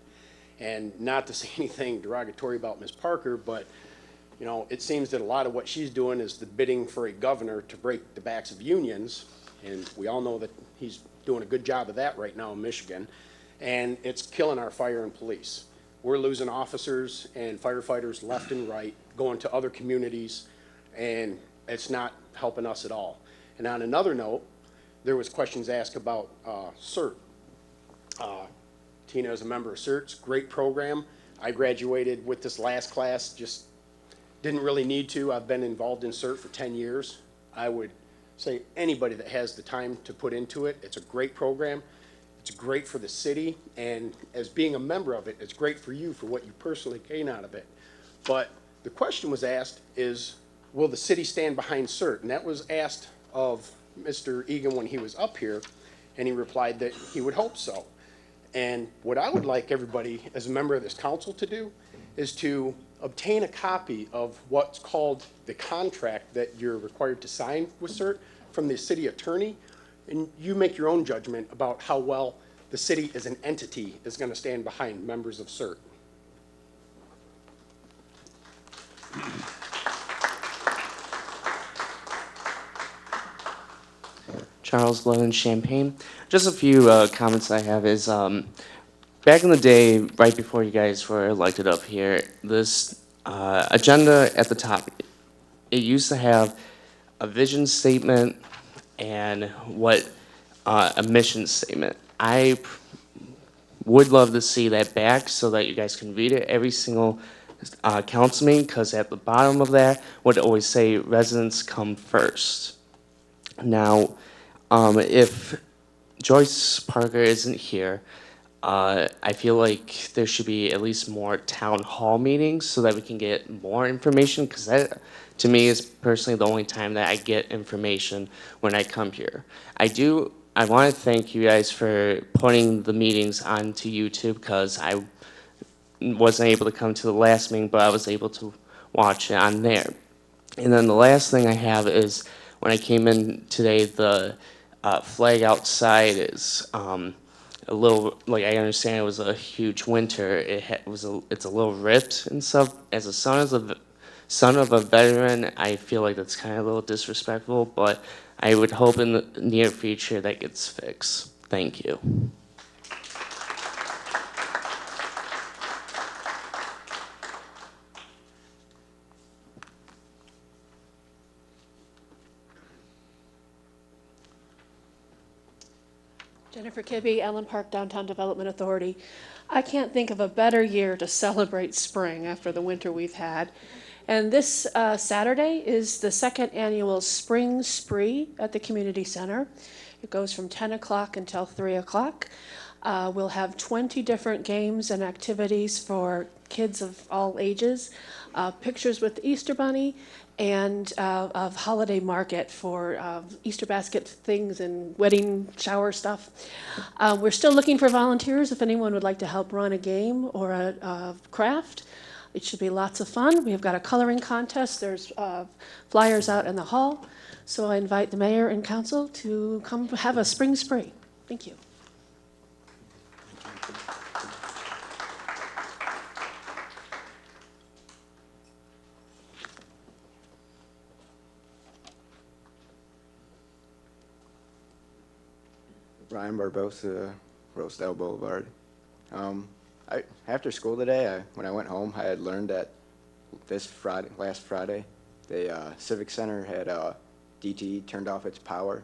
And not to say anything derogatory about Ms. Parker, but you know, it seems that a lot of what she's doing is the bidding for a governor to break the backs of unions, and we all know that he's doing a good job of that right now in Michigan, and it's killing our fire and police. We're losing officers and firefighters left and right, going to other communities, and it's not helping us at all. And on another note, there was questions asked about CERT. Tina is a member of CERT's great program. I graduated with this last class, just didn't really need to. I've been involved in CERT for 10 years. I would say anybody that has the time to put into it, it's a great program. It's great for the city, and as being a member of it, it's great for you for what you personally gain out of it. But the question was asked is, will the city stand behind CERT? And that was asked of Mr. Egan when he was up here, and he replied that he would hope so. And what I would like everybody as a member of this council to do is to obtain a copy of what's called the contract that you're required to sign with CERT from the city attorney, and you make your own judgment about how well the city as an entity is going to stand behind members of CERT. Charles Lennon, Champaign. Just a few comments I have is, back in the day, right before you guys were elected up here, this agenda at the top, it used to have a vision statement and what a mission statement. I would love to see that back so that you guys can read it every single council meeting, because at the bottom of that would always say residents come first. Now, if Joyce Parker isn't here, I feel like there should be at least more town hall meetings so that we can get more information, because that, to me, is personally the only time that I get information when I come here. I want to thank you guys for putting the meetings onto YouTube, because I wasn't able to come to the last meeting, but I was able to watch it on there. And then the last thing I have is, when I came in today, the flag outside is a little, like, I understand it was a huge winter. It's a little ripped and stuff. As a son of a veteran, I feel like that's kind of a little disrespectful, but I would hope in the near future that gets fixed. Thank you. Jennifer Kibbe, Allen Park Downtown Development Authority. I can't think of a better year to celebrate spring after the winter we've had. And this Saturday is the second annual Spring Spree at the Community Center. It goes from 10 o'clock until 3 o'clock. We'll have 20 different games and activities for kids of all ages, pictures with the Easter Bunny, and of holiday market for Easter basket things and wedding shower stuff. We're still looking for volunteers if anyone would like to help run a game or a craft. It should be lots of fun. We've got a coloring contest. There's flyers out in the hall. So I invite the mayor and council to come have a spring spree. Thank you. Ryan Barbosa, Rosedale Boulevard. After school today, when I went home, I had learned that last Friday, the Civic Center had DTE turned off its power.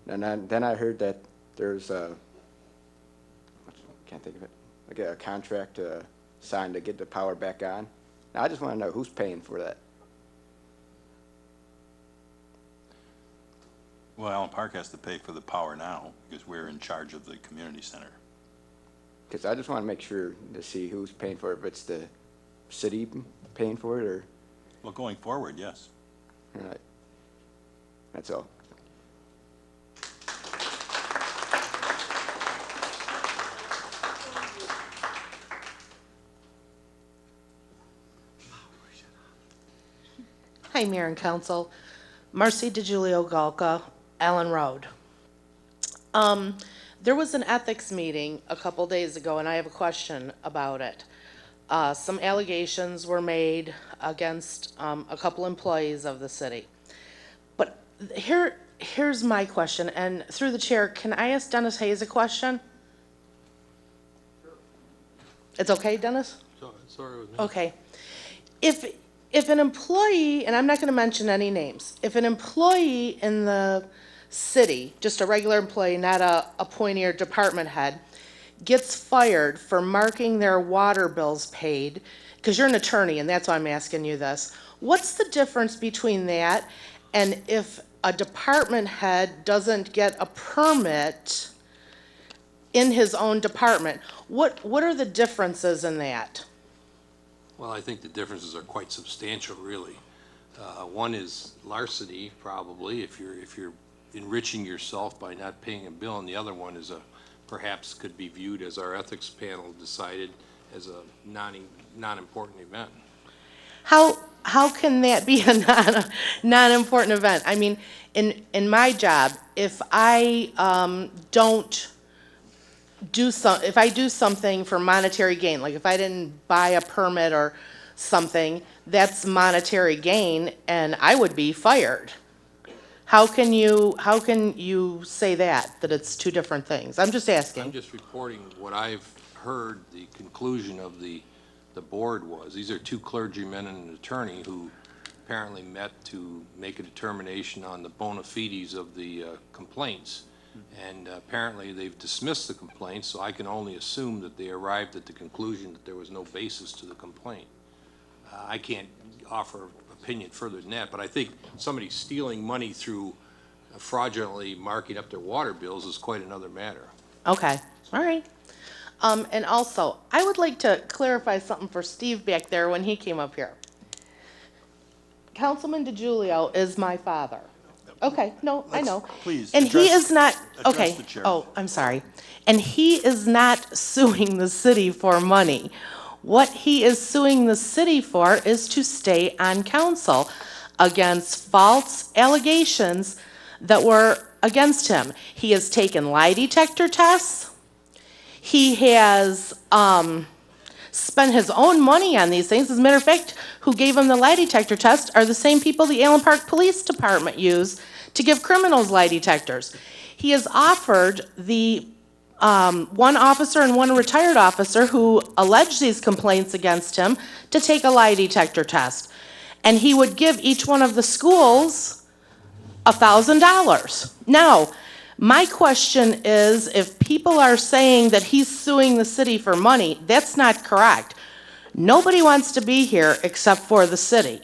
And then I heard that there's can't think of it, like a contract signed to get the power back on. Now, I just want to know who's paying for that. Well, Allen Park has to pay for the power now because we're in charge of the community center. Because I just want to make sure to see who's paying for it, if it's the city paying for it or. Well, going forward, yes. All right. That's all. Hi, Mayor and Council. Marcy DiGiulio Galka, Allen Road. There was an ethics meeting a couple days ago, and I have a question about it. Some allegations were made against a couple employees of the city. But here's my question, and through the chair, can I ask Dennis Hayes a question? It's okay, Dennis? Sorry with me. Okay. If an employee, and I'm not going to mention any names, if an employee in the city, just a regular employee, not a appointee or department head, gets fired for marking their water bills paid, because you're an attorney and that's why I'm asking you this, what's the difference between that and if a department head doesn't get a permit in his own department? What are the differences in that? Well, I think the differences are quite substantial, really. One is larceny, probably, if you're enriching yourself by not paying a bill, and the other one is perhaps could be viewed, as our ethics panel decided, as a non-important event. How can that be a non-important event? I mean, in my job, if I if I do something for monetary gain, like if I didn't buy a permit or something, that's monetary gain, and I would be fired. How can you say that it's two different things? I'm just asking. I'm just reporting what I've heard the conclusion of the board was. These are two clergymen and an attorney who apparently met to make a determination on the bona fides of the complaints. And apparently they've dismissed the complaint, so I can only assume that they arrived at the conclusion that there was no basis to the complaint. I can't offer opinion further than that, but I think somebody stealing money through fraudulently marking up their water bills is quite another matter. Okay, all right. And also, I would like to clarify something for Steve back there when he came up here. Councilman DiGiulio is my father. Okay, no, I know. Please, And he address- is not, address okay. the chair. Oh, I'm sorry. And he is not suing the city for money. What he is suing the city for is to stay on council against false allegations that were against him. He has taken lie detector tests. He has spent his own money on these things. As a matter of fact, who gave him the lie detector test are the same people the Allen Park Police Department use to give criminals lie detectors. He has offered the one officer and one retired officer who alleged these complaints against him to take a lie detector test. And he would give each one of the schools $1,000. Now, my question is, if people are saying that he's suing the city for money, that's not correct. Nobody wants to be here except for the city.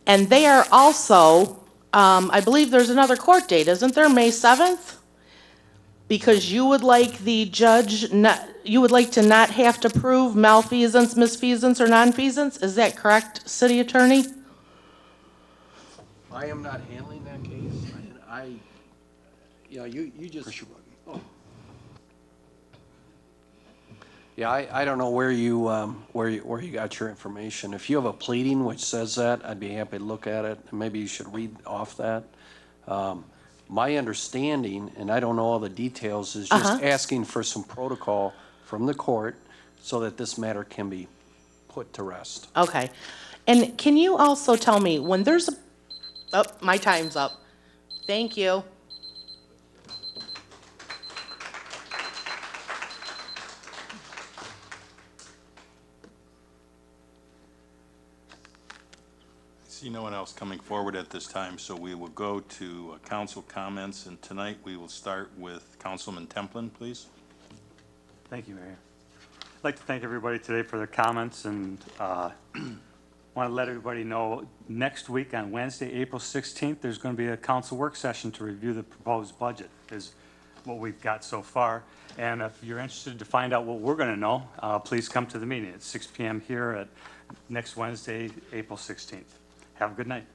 And they are also, I believe there's another court date, isn't there, May 7th? Because you would like the judge, you would like to not have to prove malfeasance, misfeasance, or nonfeasance? Is that correct, city attorney? I am not handling that case, and you just. Push your button. Oh. Yeah, I don't know where you got your information. If you have a pleading which says that, I'd be happy to look at it, and maybe you should read off that. My understanding, and I don't know all the details, is just asking for some protocol from the court so that this matter can be put to rest. Okay. And can you also tell me, when there's a, oh, my time's up. Thank you. I see no one else coming forward at this time, so we will go to council comments, and tonight we will start with Councilman Templin, please. Thank you, Mayor. I'd like to thank everybody today for their comments, and want to let everybody know next week on Wednesday, April 16th, there's going to be a council work session to review the proposed budget, is what we've got so far. And if you're interested to find out what we're going to know, please come to the meeting at 6 p.m. here at next Wednesday, April 16th. Have a good night.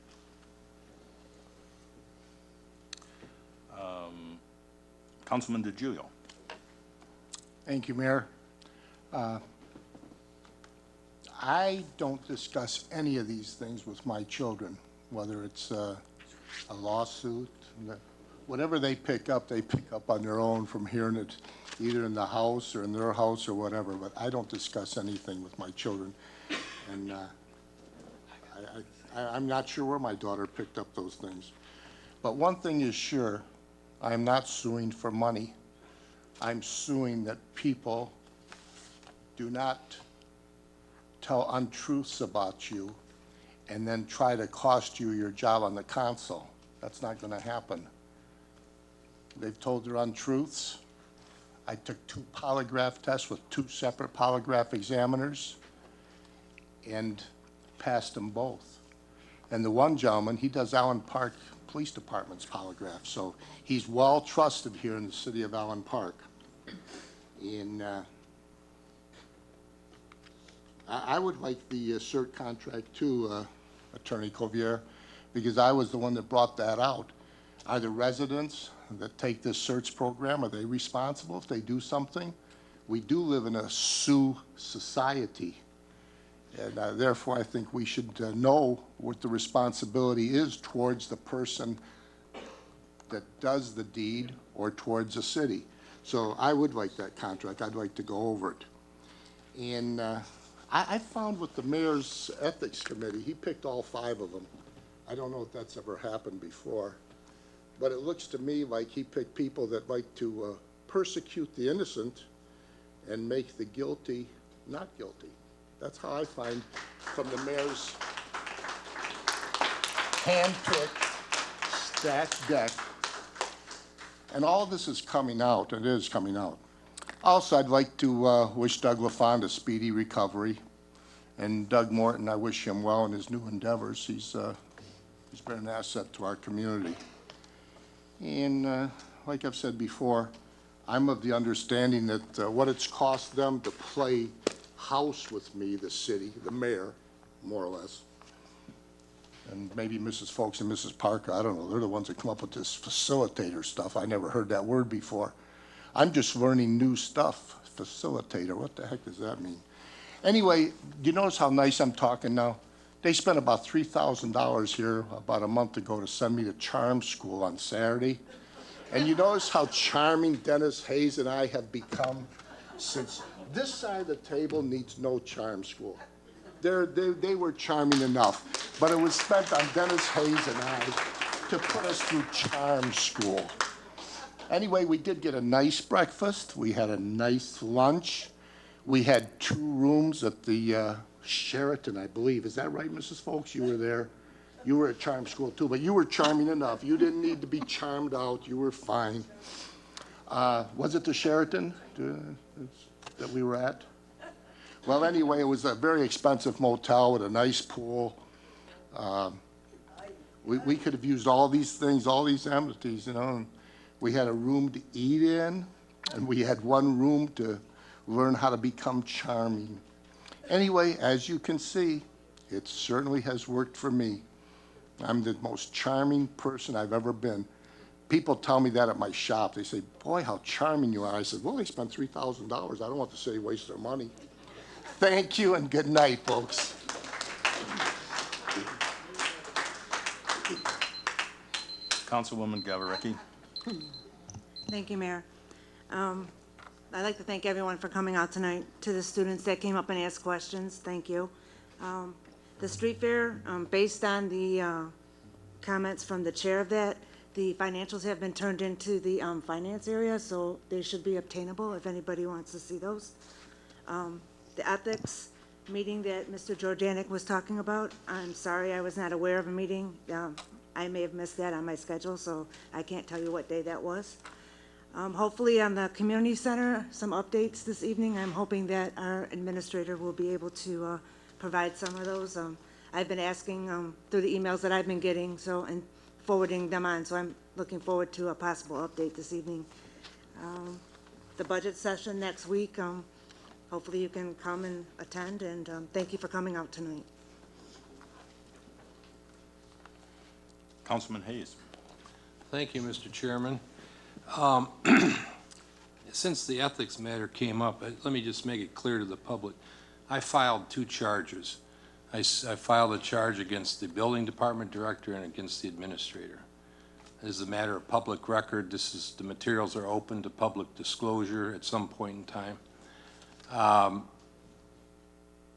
Councilman DiGiulio. Thank you, Mayor. I don't discuss any of these things with my children, whether it's a lawsuit, whatever they pick up on their own from hearing it either in the house or in their house or whatever, but I don't discuss anything with my children. And I'm not sure where my daughter picked up those things. But one thing is sure, I'm not suing for money. I'm suing that people do not tell untruths about you and then try to cost you your job on the council. That's not going to happen. They've told their untruths. I took 2 polygraph tests with 2 separate polygraph examiners and passed them both. And the one gentleman, he does Allen Park Police Department's polygraph, so he's well trusted here in the city of Allen Park. And I would like the CERT contract too, Attorney Covier, because I was the one that brought that out. Are the residents that take this CERTS program, are they responsible if they do something? We do live in a Sioux society, and therefore I think we should know what the responsibility is towards the person that does the deed or towards the city. So I would like that contract. I'd like to go over it. And I found with the mayor's ethics committee, he picked all 5 of them. I don't know if that's ever happened before, but it looks to me like he picked people that like to persecute the innocent and make the guilty not guilty. That's how I find from the mayor's hand-picked, stacked deck. And all of this is coming out, and it is coming out. Also, I'd like to wish Doug LaFond a speedy recovery. And Doug Morton, I wish him well in his new endeavors. He's been an asset to our community. And like I've said before, I'm of the understanding that what it's cost them to play house with me, the city, the mayor, more or less, and maybe Mrs. Folks and Mrs. Parker, I don't know, they're the ones that come up with this facilitator stuff. I never heard that word before. I'm just learning new stuff. Facilitator, what the heck does that mean? Anyway, do you notice how nice I'm talking now? They spent about $3,000 here about a month ago to send me to charm school on Saturday. And you notice how charming Dennis Hayes and I have become since this side of the table needs no charm school. They were charming enough, but it was spent on Dennis Hayes and I to put us through charm school. Anyway, we did get a nice breakfast. We had a nice lunch. We had 2 rooms at the Sheraton, I believe. Is that right, Mrs. Folks? You were there. You were at charm school too, but you were charming enough. You didn't need to be charmed out. You were fine. Was it the Sheraton that we were at? Well, anyway, it was a very expensive motel with a nice pool. We could have used all these things, all these amenities, you know. And we had a room to eat in, and we had 1 room to learn how to become charming. Anyway, as you can see, it certainly has worked for me. I'm the most charming person I've ever been. People tell me that at my shop. They say, boy, how charming you are. I said, well, they spent $3,000. I don't want the city to waste their money. Thank you and good night, folks. Councilwoman Gawarecki. Thank you, Mayor. I'd like to thank everyone for coming out tonight. To the students that came up and asked questions, thank you. The street fair, based on the comments from the chair of that, the financials have been turned into the finance area, so they should be obtainable if anybody wants to see those. The ethics meeting that Mr. Jordanik was talking about, I'm sorry I was not aware of a meeting. I may have missed that on my schedule, so I can't tell you what day that was. Hopefully on the community center, some updates this evening. I'm hoping that our administrator will be able to provide some of those. I've been asking through the emails that I've been getting, and forwarding them on, so I'm looking forward to a possible update this evening. The budget session next week, hopefully you can come and attend, and thank you for coming out tonight. Councilman Hayes. Thank you, Mr. Chairman. Since the ethics matter came up, let me just make it clear to the public. I filed 2 charges. I filed a charge against the building department director and against the administrator. This is a matter of public record. The materials are open to public disclosure at some point in time.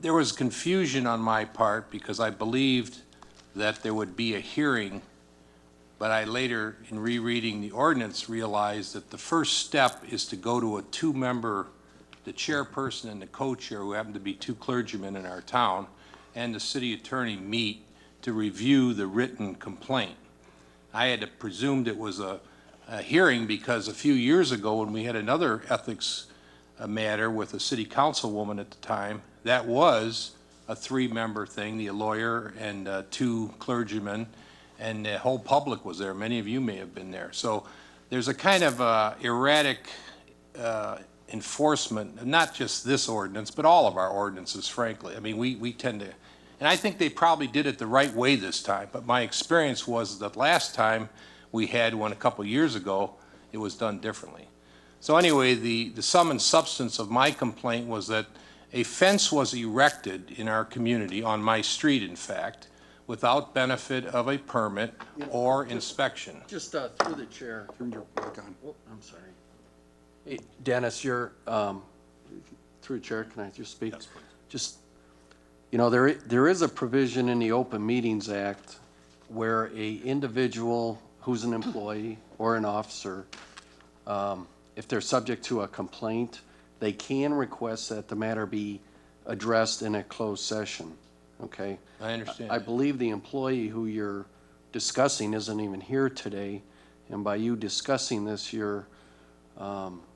There was confusion on my part because I believed that there would be a hearing, but I later, in rereading the ordinance, realized that the first step is to go to a 2-member, the chairperson and the co-chair, who happen to be 2 clergymen in our town, and the city attorney meet to review the written complaint. I had presumed it was a hearing because a few years ago when we had another ethics matter with a city councilwoman at the time, that was a 3-member thing, the lawyer and 2 clergymen, and the whole public was there. Many of you may have been there. So there's a kind of erratic enforcement, not just this ordinance, but all of our ordinances, frankly. I mean, we tend to, and I think they probably did it the right way this time, but my experience was that last time we had one a couple years ago, it was done differently. So anyway, the sum and substance of my complaint was that a fence was erected in our community, on my street in fact, without benefit of a permit or inspection. Just through the chair. Turn your mic on. Oh, I'm sorry. Hey, Dennis, you're, through the chair, can I just speak? Yes, please. Just, you know, there is a provision in the Open Meetings Act where a individual who's an employee or an officer, if they're subject to a complaint, they can request that the matter be addressed in a closed session, okay? I understand. I believe the employee who you're discussing isn't even here today, and by you discussing this, you're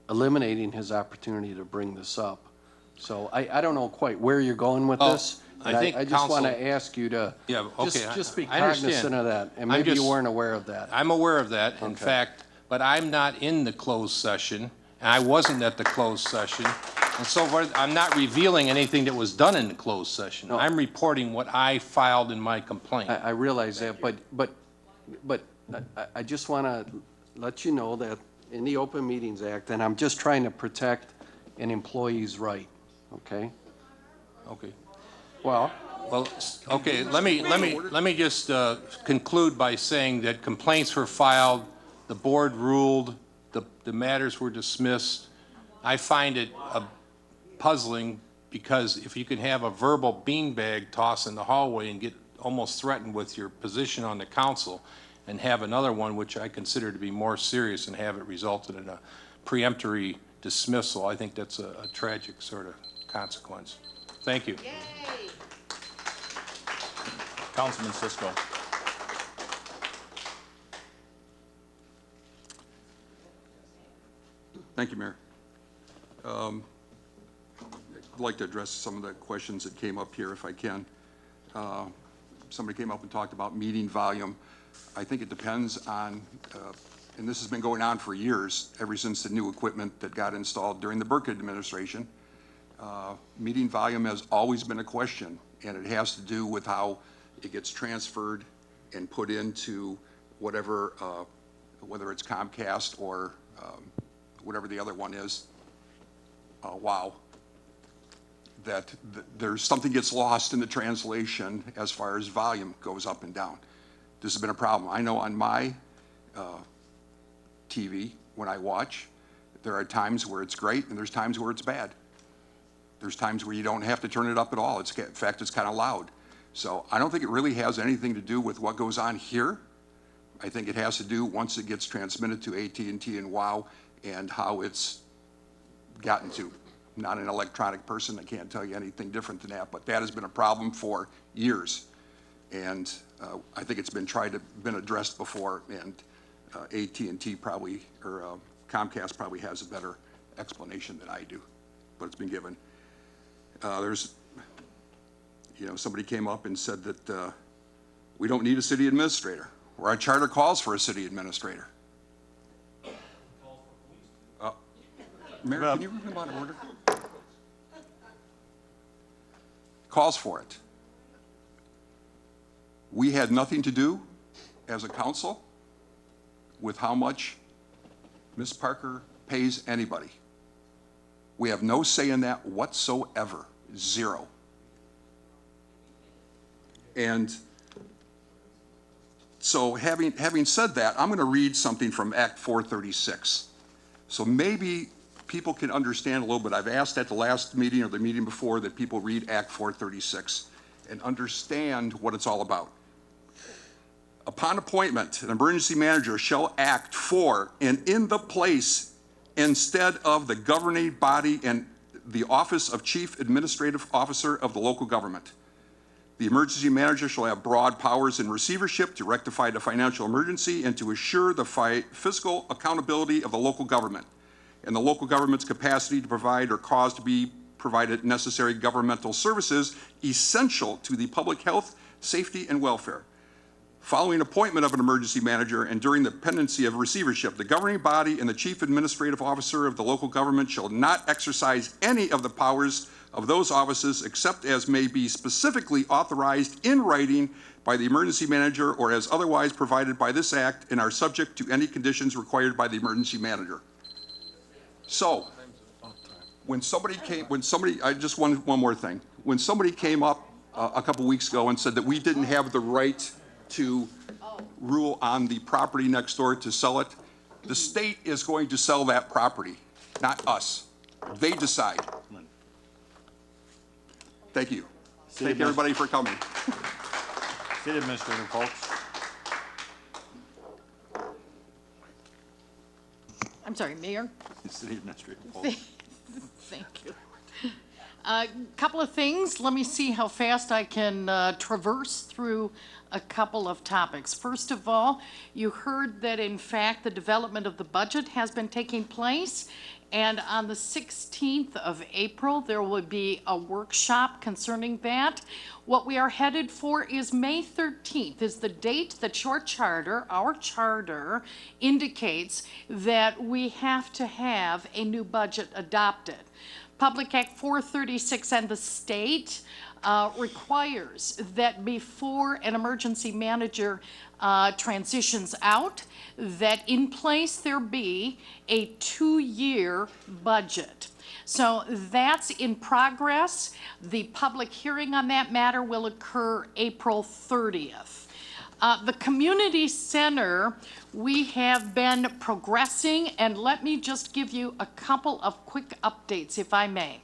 eliminating his opportunity to bring this up. So I don't know quite where you're going with this. I just want to ask you to just be cognizant of that, and maybe you weren't aware of that. I'm aware of that, in fact, but I'm not in the closed session, and I wasn't at the closed session, and so far, I'm not revealing anything that was done in the closed session. No. I'm reporting what I filed in my complaint. I realize that, but I just want to let you know that in the Open Meetings Act, and I'm just trying to protect an employee's right, okay? Okay. Well, okay, let me just conclude by saying that complaints were filed, the board ruled, the matters were dismissed. I find it puzzling because if you can have a verbal beanbag toss in the hallway and get almost threatened with your position on the council, and have another one which I consider to be more serious and have it resulted in a preemptory dismissal, I think that's a tragic sort of consequence. Thank you. Yay. Councilman Cisco. Thank you, Mayor. I'd like to address some of the questions that came up here if I can. Somebody came up and talked about meeting volume. I think it depends on, and this has been going on for years, ever since the new equipment that got installed during the Burke administration. Meeting volume has always been a question, and it has to do with how it gets transferred and put into whatever, whether it's Comcast or whatever the other one is, WOW, that there's something gets lost in the translation as far as volume goes up and down. This has been a problem. I know on my TV when I watch. There are times where it's great, and there's times where it's bad. There's times where you don't have to turn it up at all. In fact, it's kind of loud. So I don't think it really has anything to do with what goes on here. I think it has to do, once it gets transmitted to AT&T and WOW, and how it's gotten to. I'm not an electronic person. I can't tell you anything different than that, but that has been a problem for years. And I think it's been been addressed before, and AT&T probably, or Comcast probably has a better explanation than I do, but it's been given. Somebody came up and said that we don't need a city administrator, or our charter calls for a city administrator. Mayor, can you bring them out of order? Calls for it. We had nothing to do as a council with how much Ms. Parker pays anybody. We have no say in that whatsoever, zero. And so having said that, I'm going to read something from Act 436. So maybe people can understand a little bit. I've asked at the last meeting or the meeting before that people read Act 436 and understand what it's all about. Upon appointment, an emergency manager shall act for and in the place instead of the governing body and the office of Chief Administrative Officer of the local government. The emergency manager shall have broad powers in receivership to rectify the financial emergency and to assure the fiscal accountability of the local government and the local government's capacity to provide or cause to be provided necessary governmental services essential to the public health, safety, and welfare. Following appointment of an emergency manager and during the pendency of receivership, the governing body and the chief administrative officer of the local government shall not exercise any of the powers of those offices except as may be specifically authorized in writing by the emergency manager or as otherwise provided by this act and are subject to any conditions required by the emergency manager. So, I just one more thing. When somebody came up a couple weeks ago and said that we didn't have the right to rule on the property next door to sell it, the state is going to sell that property, not us. They decide. Thank you. Thank everybody for coming. City Administrator, folks. I'm sorry, Mayor? City Administrator, folks. Thank you. A couple of things. Let me see how fast I can traverse through a couple of topics. First of all, you heard that in fact the development of the budget has been taking place, and on the 16th of April there will be a workshop concerning that. What we are headed for is May 13th is the date that your charter, our charter, indicates that we have to have a new budget adopted. Public Act 436 and the state requires that before an emergency manager transitions out, that in place there be a 2-year budget. So that's in progress. The public hearing on that matter will occur April 30th. The community center, we have been progressing, and let me just give you a couple of quick updates, if I may.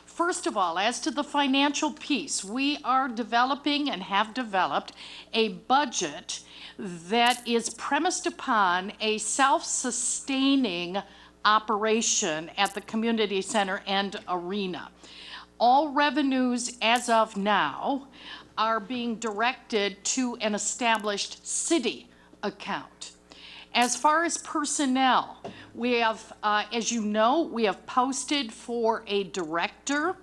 First of all, as to the financial piece, we are developing and have developed a budget that is premised upon a self-sustaining operation at the community center and arena. All revenues as of now are being directed to an established city account. As far as personnel, we have, as you know, we have posted for a director,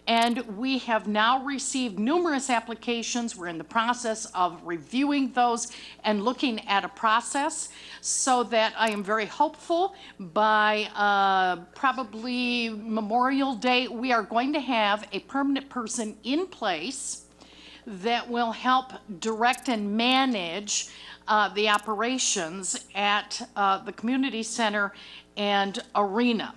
and we have now received numerous applications. We're in the process of reviewing those and looking at a process, so that I am very hopeful by probably Memorial Day, we are going to have a permanent person in place that will help direct and manage the operations at the community center and arena.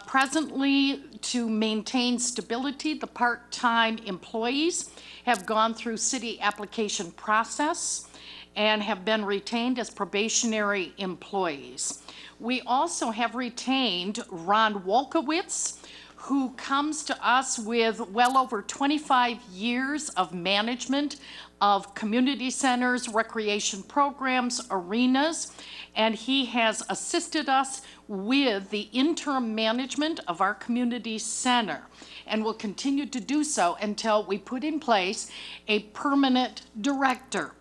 Presently, to maintain stability, the part-time employees have gone through city application process, and have been retained as probationary employees. We also have retained Ron Wolkowitz, who comes to us with well over 25 years of management of community centers, recreation programs, arenas, and he has assisted us with the interim management of our community center and will continue to do so until we put in place a permanent director.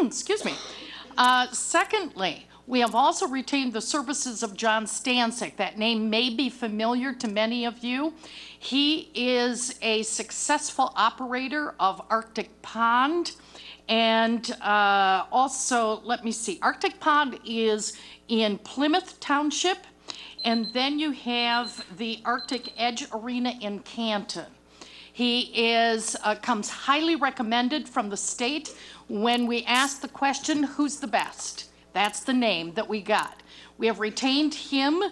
Excuse me. Secondly, we have also retained the services of John Stancic. That name may be familiar to many of you. He is a successful operator of Arctic Pond. And also, let me see, Arctic Pond is in Plymouth Township. And then you have the Arctic Edge Arena in Canton. He comes highly recommended from the state. When we ask the question, who's the best? That's the name that we got. We have retained him,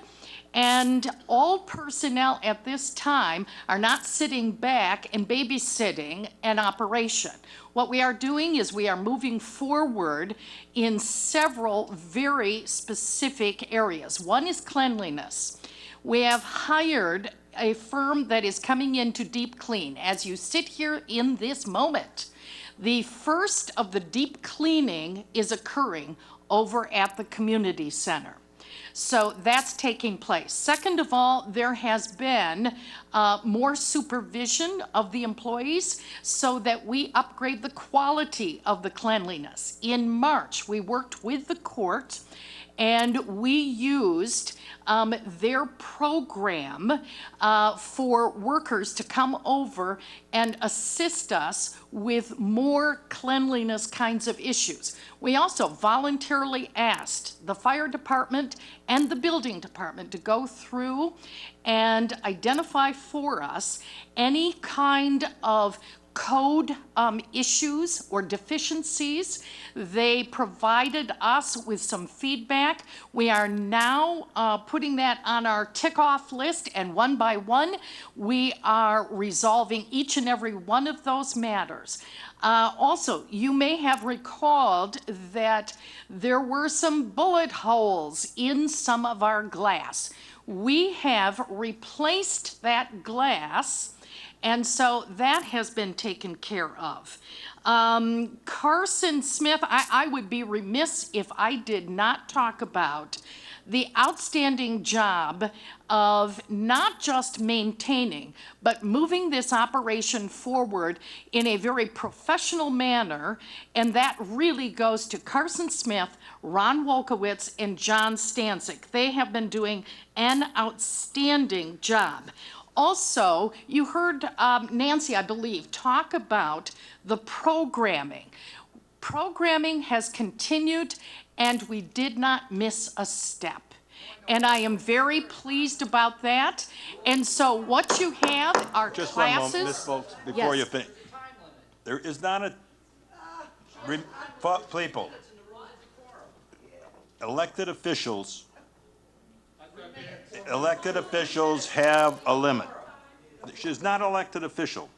and all personnel at this time are not sitting back and babysitting an operation. What we are doing is we are moving forward in several very specific areas. One is cleanliness. We have hired a firm that is coming into deep clean. As you sit here in this moment, the first of the deep cleaning is occurring over at the community center. So that's taking place. Second of all, there has been more supervision of the employees so that we upgrade the quality of the cleanliness. In March, we worked with the court and we used their program for workers to come over and assist us with more cleanliness kinds of issues. We also voluntarily asked the fire department and the building department to go through and identify for us any kind of code issues or deficiencies. They provided us with some feedback. We are now putting that on our tick-off list, and one by one, we are resolving each and every one of those matters. Also, you may have recalled that there were some bullet holes in some of our glass. We have replaced that glass, and so that has been taken care of. Carson Smith, I would be remiss if I did not talk about the outstanding job of not just maintaining, but moving this operation forward in a very professional manner, and that really goes to Carson Smith, Ron Wolkowitz, and John Stancic. They have been doing an outstanding job. Also, you heard Nancy, I believe, talk about the programming. Programming has continued, and we did not miss a step. And I am very pleased about that. And so what you have are Just classes. one moment, Ms. Folks, before Yes. you finish. There is not a, people, elected officials have a limit. She's not an elected official.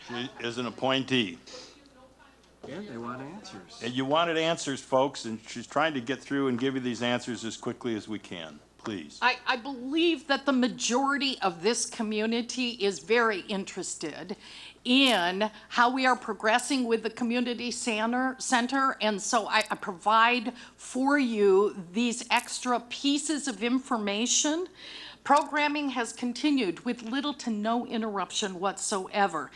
She is an appointee. Yeah, they want answers. And you wanted answers, folks, and she's trying to get through and give you these answers as quickly as we can. Please. I believe that the majority of this community is very interested in how we are progressing with the community center, and so I provide for you these extra pieces of information. Programming has continued with little to no interruption whatsoever.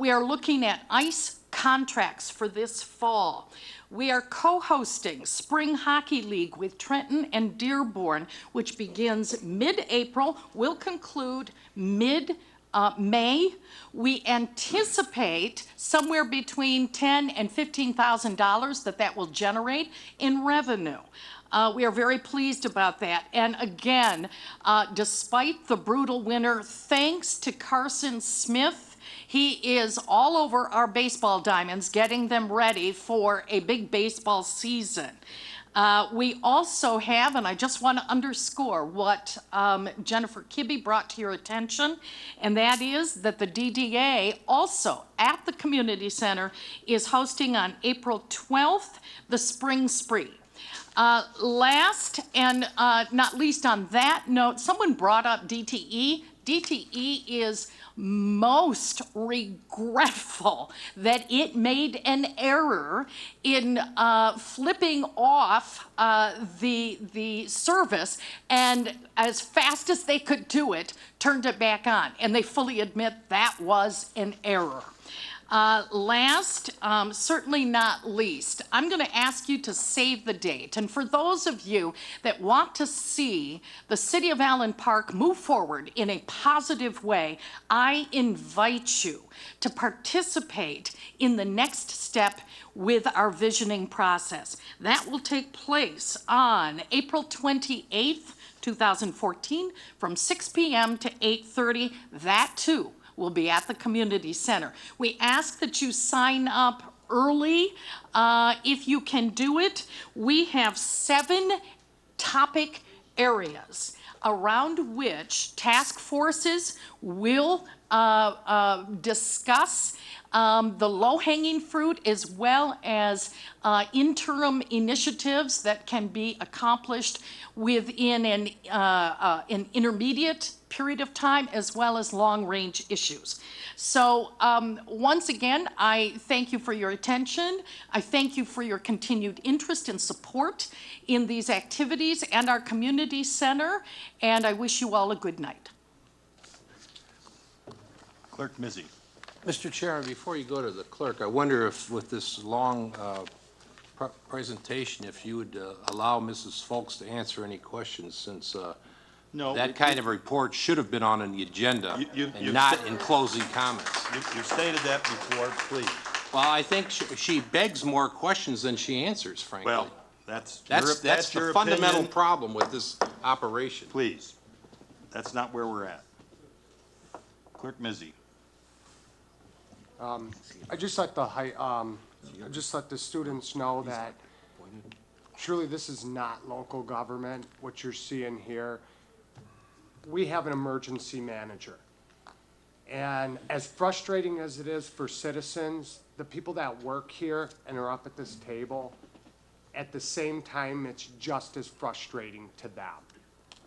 We are looking at ice contracts for this fall. We are co-hosting Spring Hockey League with Trenton and Dearborn, which begins mid-April, will conclude mid-May. We anticipate somewhere between $10,000 and $15,000 that will generate in revenue. We are very pleased about that. And again, despite the brutal winter, thanks to Carson Smith, he is all over our baseball diamonds, getting them ready for a big baseball season. We also have, and I just want to underscore what Jennifer Kibbe brought to your attention, and that is that the DDA also at the community center is hosting on April 12th the Spring Spree. Last and not least on that note, someone brought up DTE. DTE is most regretful that it made an error in flipping off the service, and as fast as they could do it, turned it back on. And they fully admit that was an error. Last, certainly not least, I'm going to ask you to save the date. And for those of you that want to see the City of Allen Park move forward in a positive way, I invite you to participate in the next step with our visioning process. That will take place on April 28th, 2014, from 6 p.m. to 8:30. That too will be at the community center. We ask that you sign up early if you can do it. We have 7 topic areas around which task forces will discuss the low-hanging fruit as well as interim initiatives that can be accomplished within an intermediate period of time as well as long-range issues. So once again, I thank you for your attention. I thank you for your continued interest and support in these activities and our community center, and I wish you all a good night. Clerk Mizzi. Mr. Chairman, before you go to the clerk, I wonder if with this long presentation, if you would allow Mrs. Folks to answer any questions, since No, that kind of report should have been on the agenda and not in closing comments. You've stated that before, please. Well, I think she begs more questions than she answers, frankly. Well, that's the your fundamental opinion. problem with this operation. Please, that's not where we're at. Clerk Mizzi. I just let the students know that surely this is not local government, what you're seeing here. We have an emergency manager. And as frustrating as it is for citizens, the people that work here and are up at this table, at the same time, it's just as frustrating to them,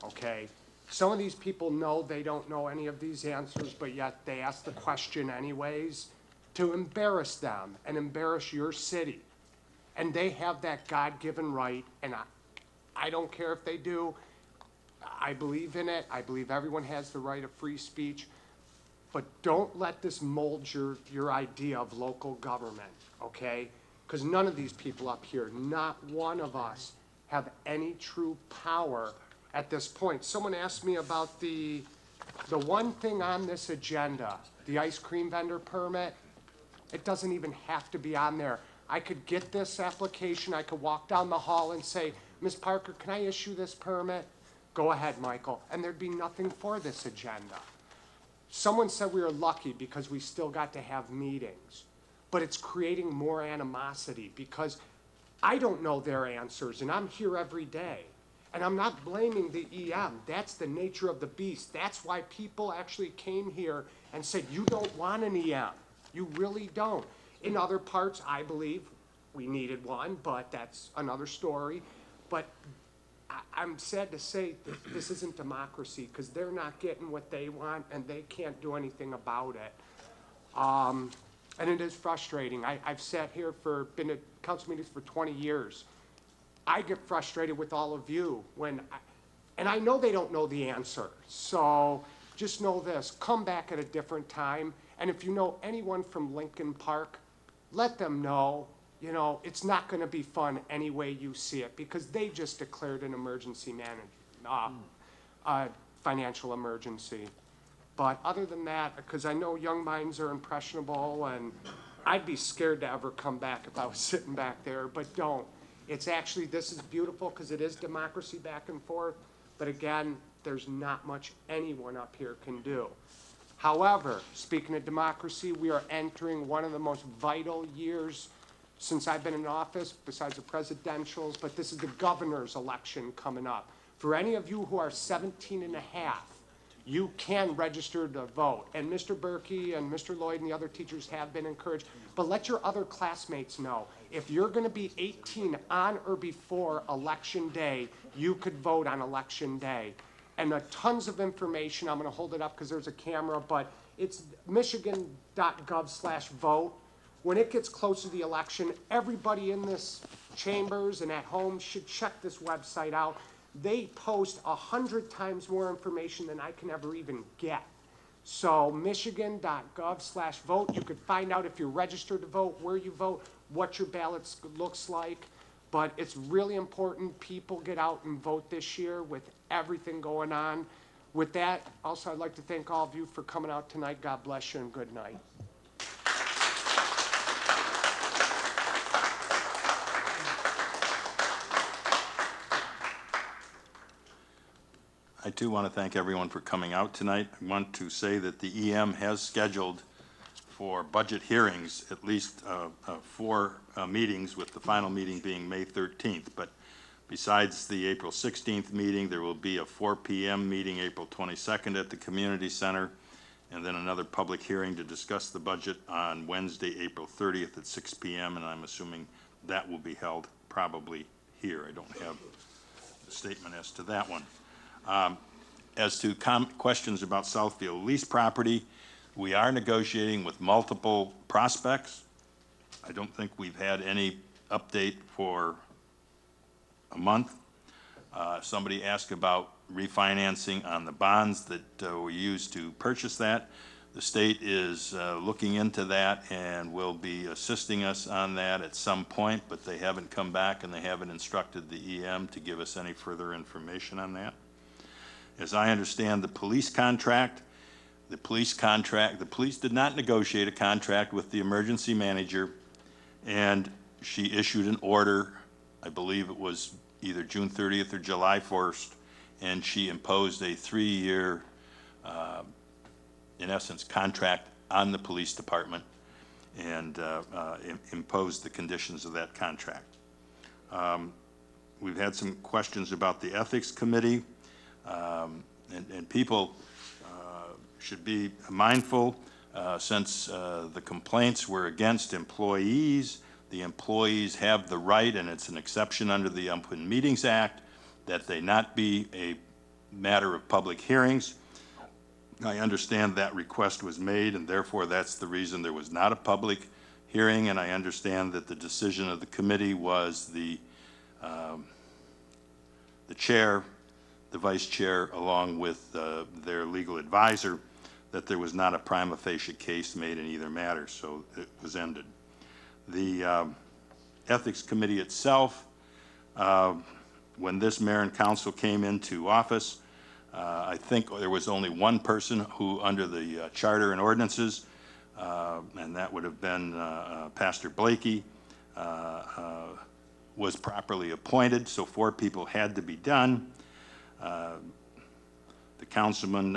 okay? Some of these people know they don't know any of these answers, but yet they ask the question anyways to embarrass them and embarrass your city. And they have that God-given right, and I don't care if they do. I believe in it. I believe everyone has the right of free speech. But don't let this mold your idea of local government, okay? Because none of these people up here, not one of us, have any true power at this point. Someone asked me about the one thing on this agenda, the ice cream vendor permit. It doesn't even have to be on there. I could get this application, I could walk down the hall and say, Ms. Parker, can I issue this permit? Go ahead, Michael. And there'd be nothing for this agenda. Someone said we were lucky because we still got to have meetings. But it's creating more animosity because I don't know their answers, and I'm here every day. And I'm not blaming the EM. That's the nature of the beast. That's why people actually came here and said, you don't want an EM. You really don't. In other parts, I believe we needed one, but that's another story. But I'm sad to say that this isn't democracy because they're not getting what they want and they can't do anything about it. And it is frustrating. I've sat here been at council meetings for 20 years. I get frustrated with all of you and I know they don't know the answer. So just know this, come back at a different time. And if you know anyone from Lincoln Park, let them know, you know, it's not going to be fun any way you see it because they just declared an emergency financial emergency. But other than that, because I know young minds are impressionable and I'd be scared to ever come back if I was sitting back there, but don't. It's actually, this is beautiful because it is democracy back and forth. But again, there's not much anyone up here can do. However, speaking of democracy, we are entering one of the most vital years since I've been in office, besides the presidentials, but this is the governor's election coming up. For any of you who are 17 and a half, you can register to vote. And Mr. Berkey and Mr. Lloyd and the other teachers have been encouraged, but let your other classmates know. If you're gonna be 18 on or before Election Day, you could vote on Election Day. And tons of information, I'm gonna hold it up because there's a camera, but it's michigan.gov/vote. When it gets close to the election, everybody in this chambers and at home should check this website out. They post 100 times more information than I can ever even get. So michigan.gov/vote, you could find out if you're registered to vote, where you vote, what your ballot looks like. But it's really important people get out and vote this year with everything going on. With that, also I'd like to thank all of you for coming out tonight. God bless you and good night. I too want to thank everyone for coming out tonight. I want to say that the EM has scheduled for budget hearings at least 4 meetings, with the final meeting being May 13th. But besides the April 16th meeting, there will be a 4 p.m. meeting April 22nd at the Community Center, and then another public hearing to discuss the budget on Wednesday, April 30th at 6 p.m., and I'm assuming that will be held probably here. I don't have a statement as to that one. As to questions about Southfield lease property, we are negotiating with multiple prospects. I don't think we've had any update for a month. Somebody asked about refinancing on the bonds that were used to purchase that. The state is looking into that and will be assisting us on that at some point, but they haven't come back and they haven't instructed the EM to give us any further information on that. As I understand the police contract, the police did not negotiate a contract with the emergency manager, and she issued an order, I believe it was either June 30th or July 1st, and she imposed a 3-year, in essence, contract on the police department and imposed the conditions of that contract. We've had some questions about the ethics committee. And people should be mindful, since the complaints were against employees. The employees have the right, and it's an exception under the Open Meetings Act, that they not be a matter of public hearings. I understand that request was made, and therefore that's the reason there was not a public hearing, and I understand that the decision of the committee was the chair, the vice chair, along with their legal advisor, that there was not a prima facie case made in either matter, so it was ended. The ethics committee itself, when this mayor and council came into office, I think there was only one person who, under the charter and ordinances, and that would have been Pastor Blakey, was properly appointed, so 4 people had to be done. The councilman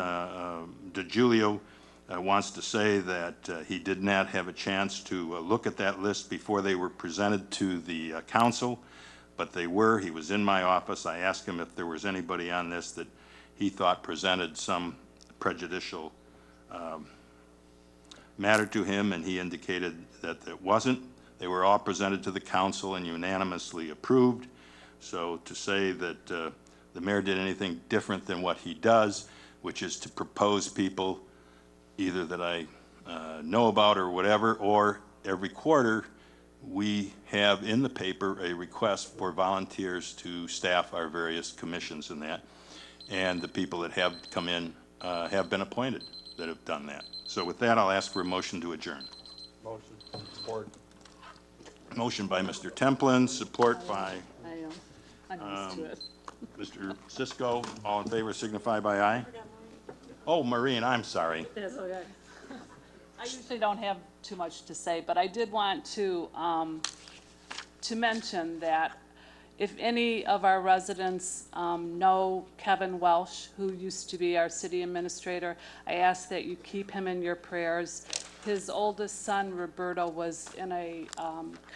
DeGiulio wants to say that he did not have a chance to look at that list before they were presented to the council, but they were. He was in my office. I asked him if there was anybody on this that he thought presented some prejudicial matter to him, and he indicated that it wasn't. They were all presented to the council and unanimously approved. So to say that the mayor did anything different than what he does, which is to propose people either that I know about or whatever, or every quarter we have in the paper a request for volunteers to staff our various commissions and that, and the people that have come in have been appointed that have done that. So with that, I'll ask for a motion to adjourn. Motion. Support. Motion by Mr. Templin, support by I'm used to it. Mr. Cisco. All in favor signify by aye. Oh, Maureen, I'm sorry. That's okay. I usually don't have too much to say, but I did want to mention that if any of our residents know Kevin Welsh, who used to be our city administrator, I ask that you keep him in your prayers. His oldest son, Roberto, was in a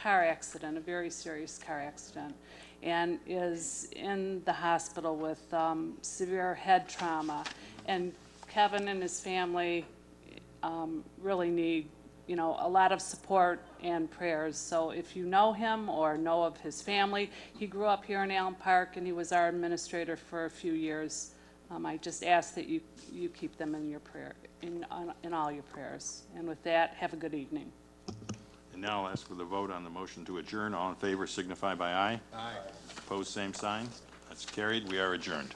car accident, a very serious car accident, and is in the hospital with severe head trauma. And Kevin and his family really need, you know, a lot of support and prayers. So if you know him or know of his family, he grew up here in Allen Park and he was our administrator for a few years. I just ask that you keep them in your prayer, in all your prayers. And with that, have a good evening. And now I'll ask for the vote on the motion to adjourn. All in favor signify by aye. Aye. Opposed, same sign. That's carried. We are adjourned.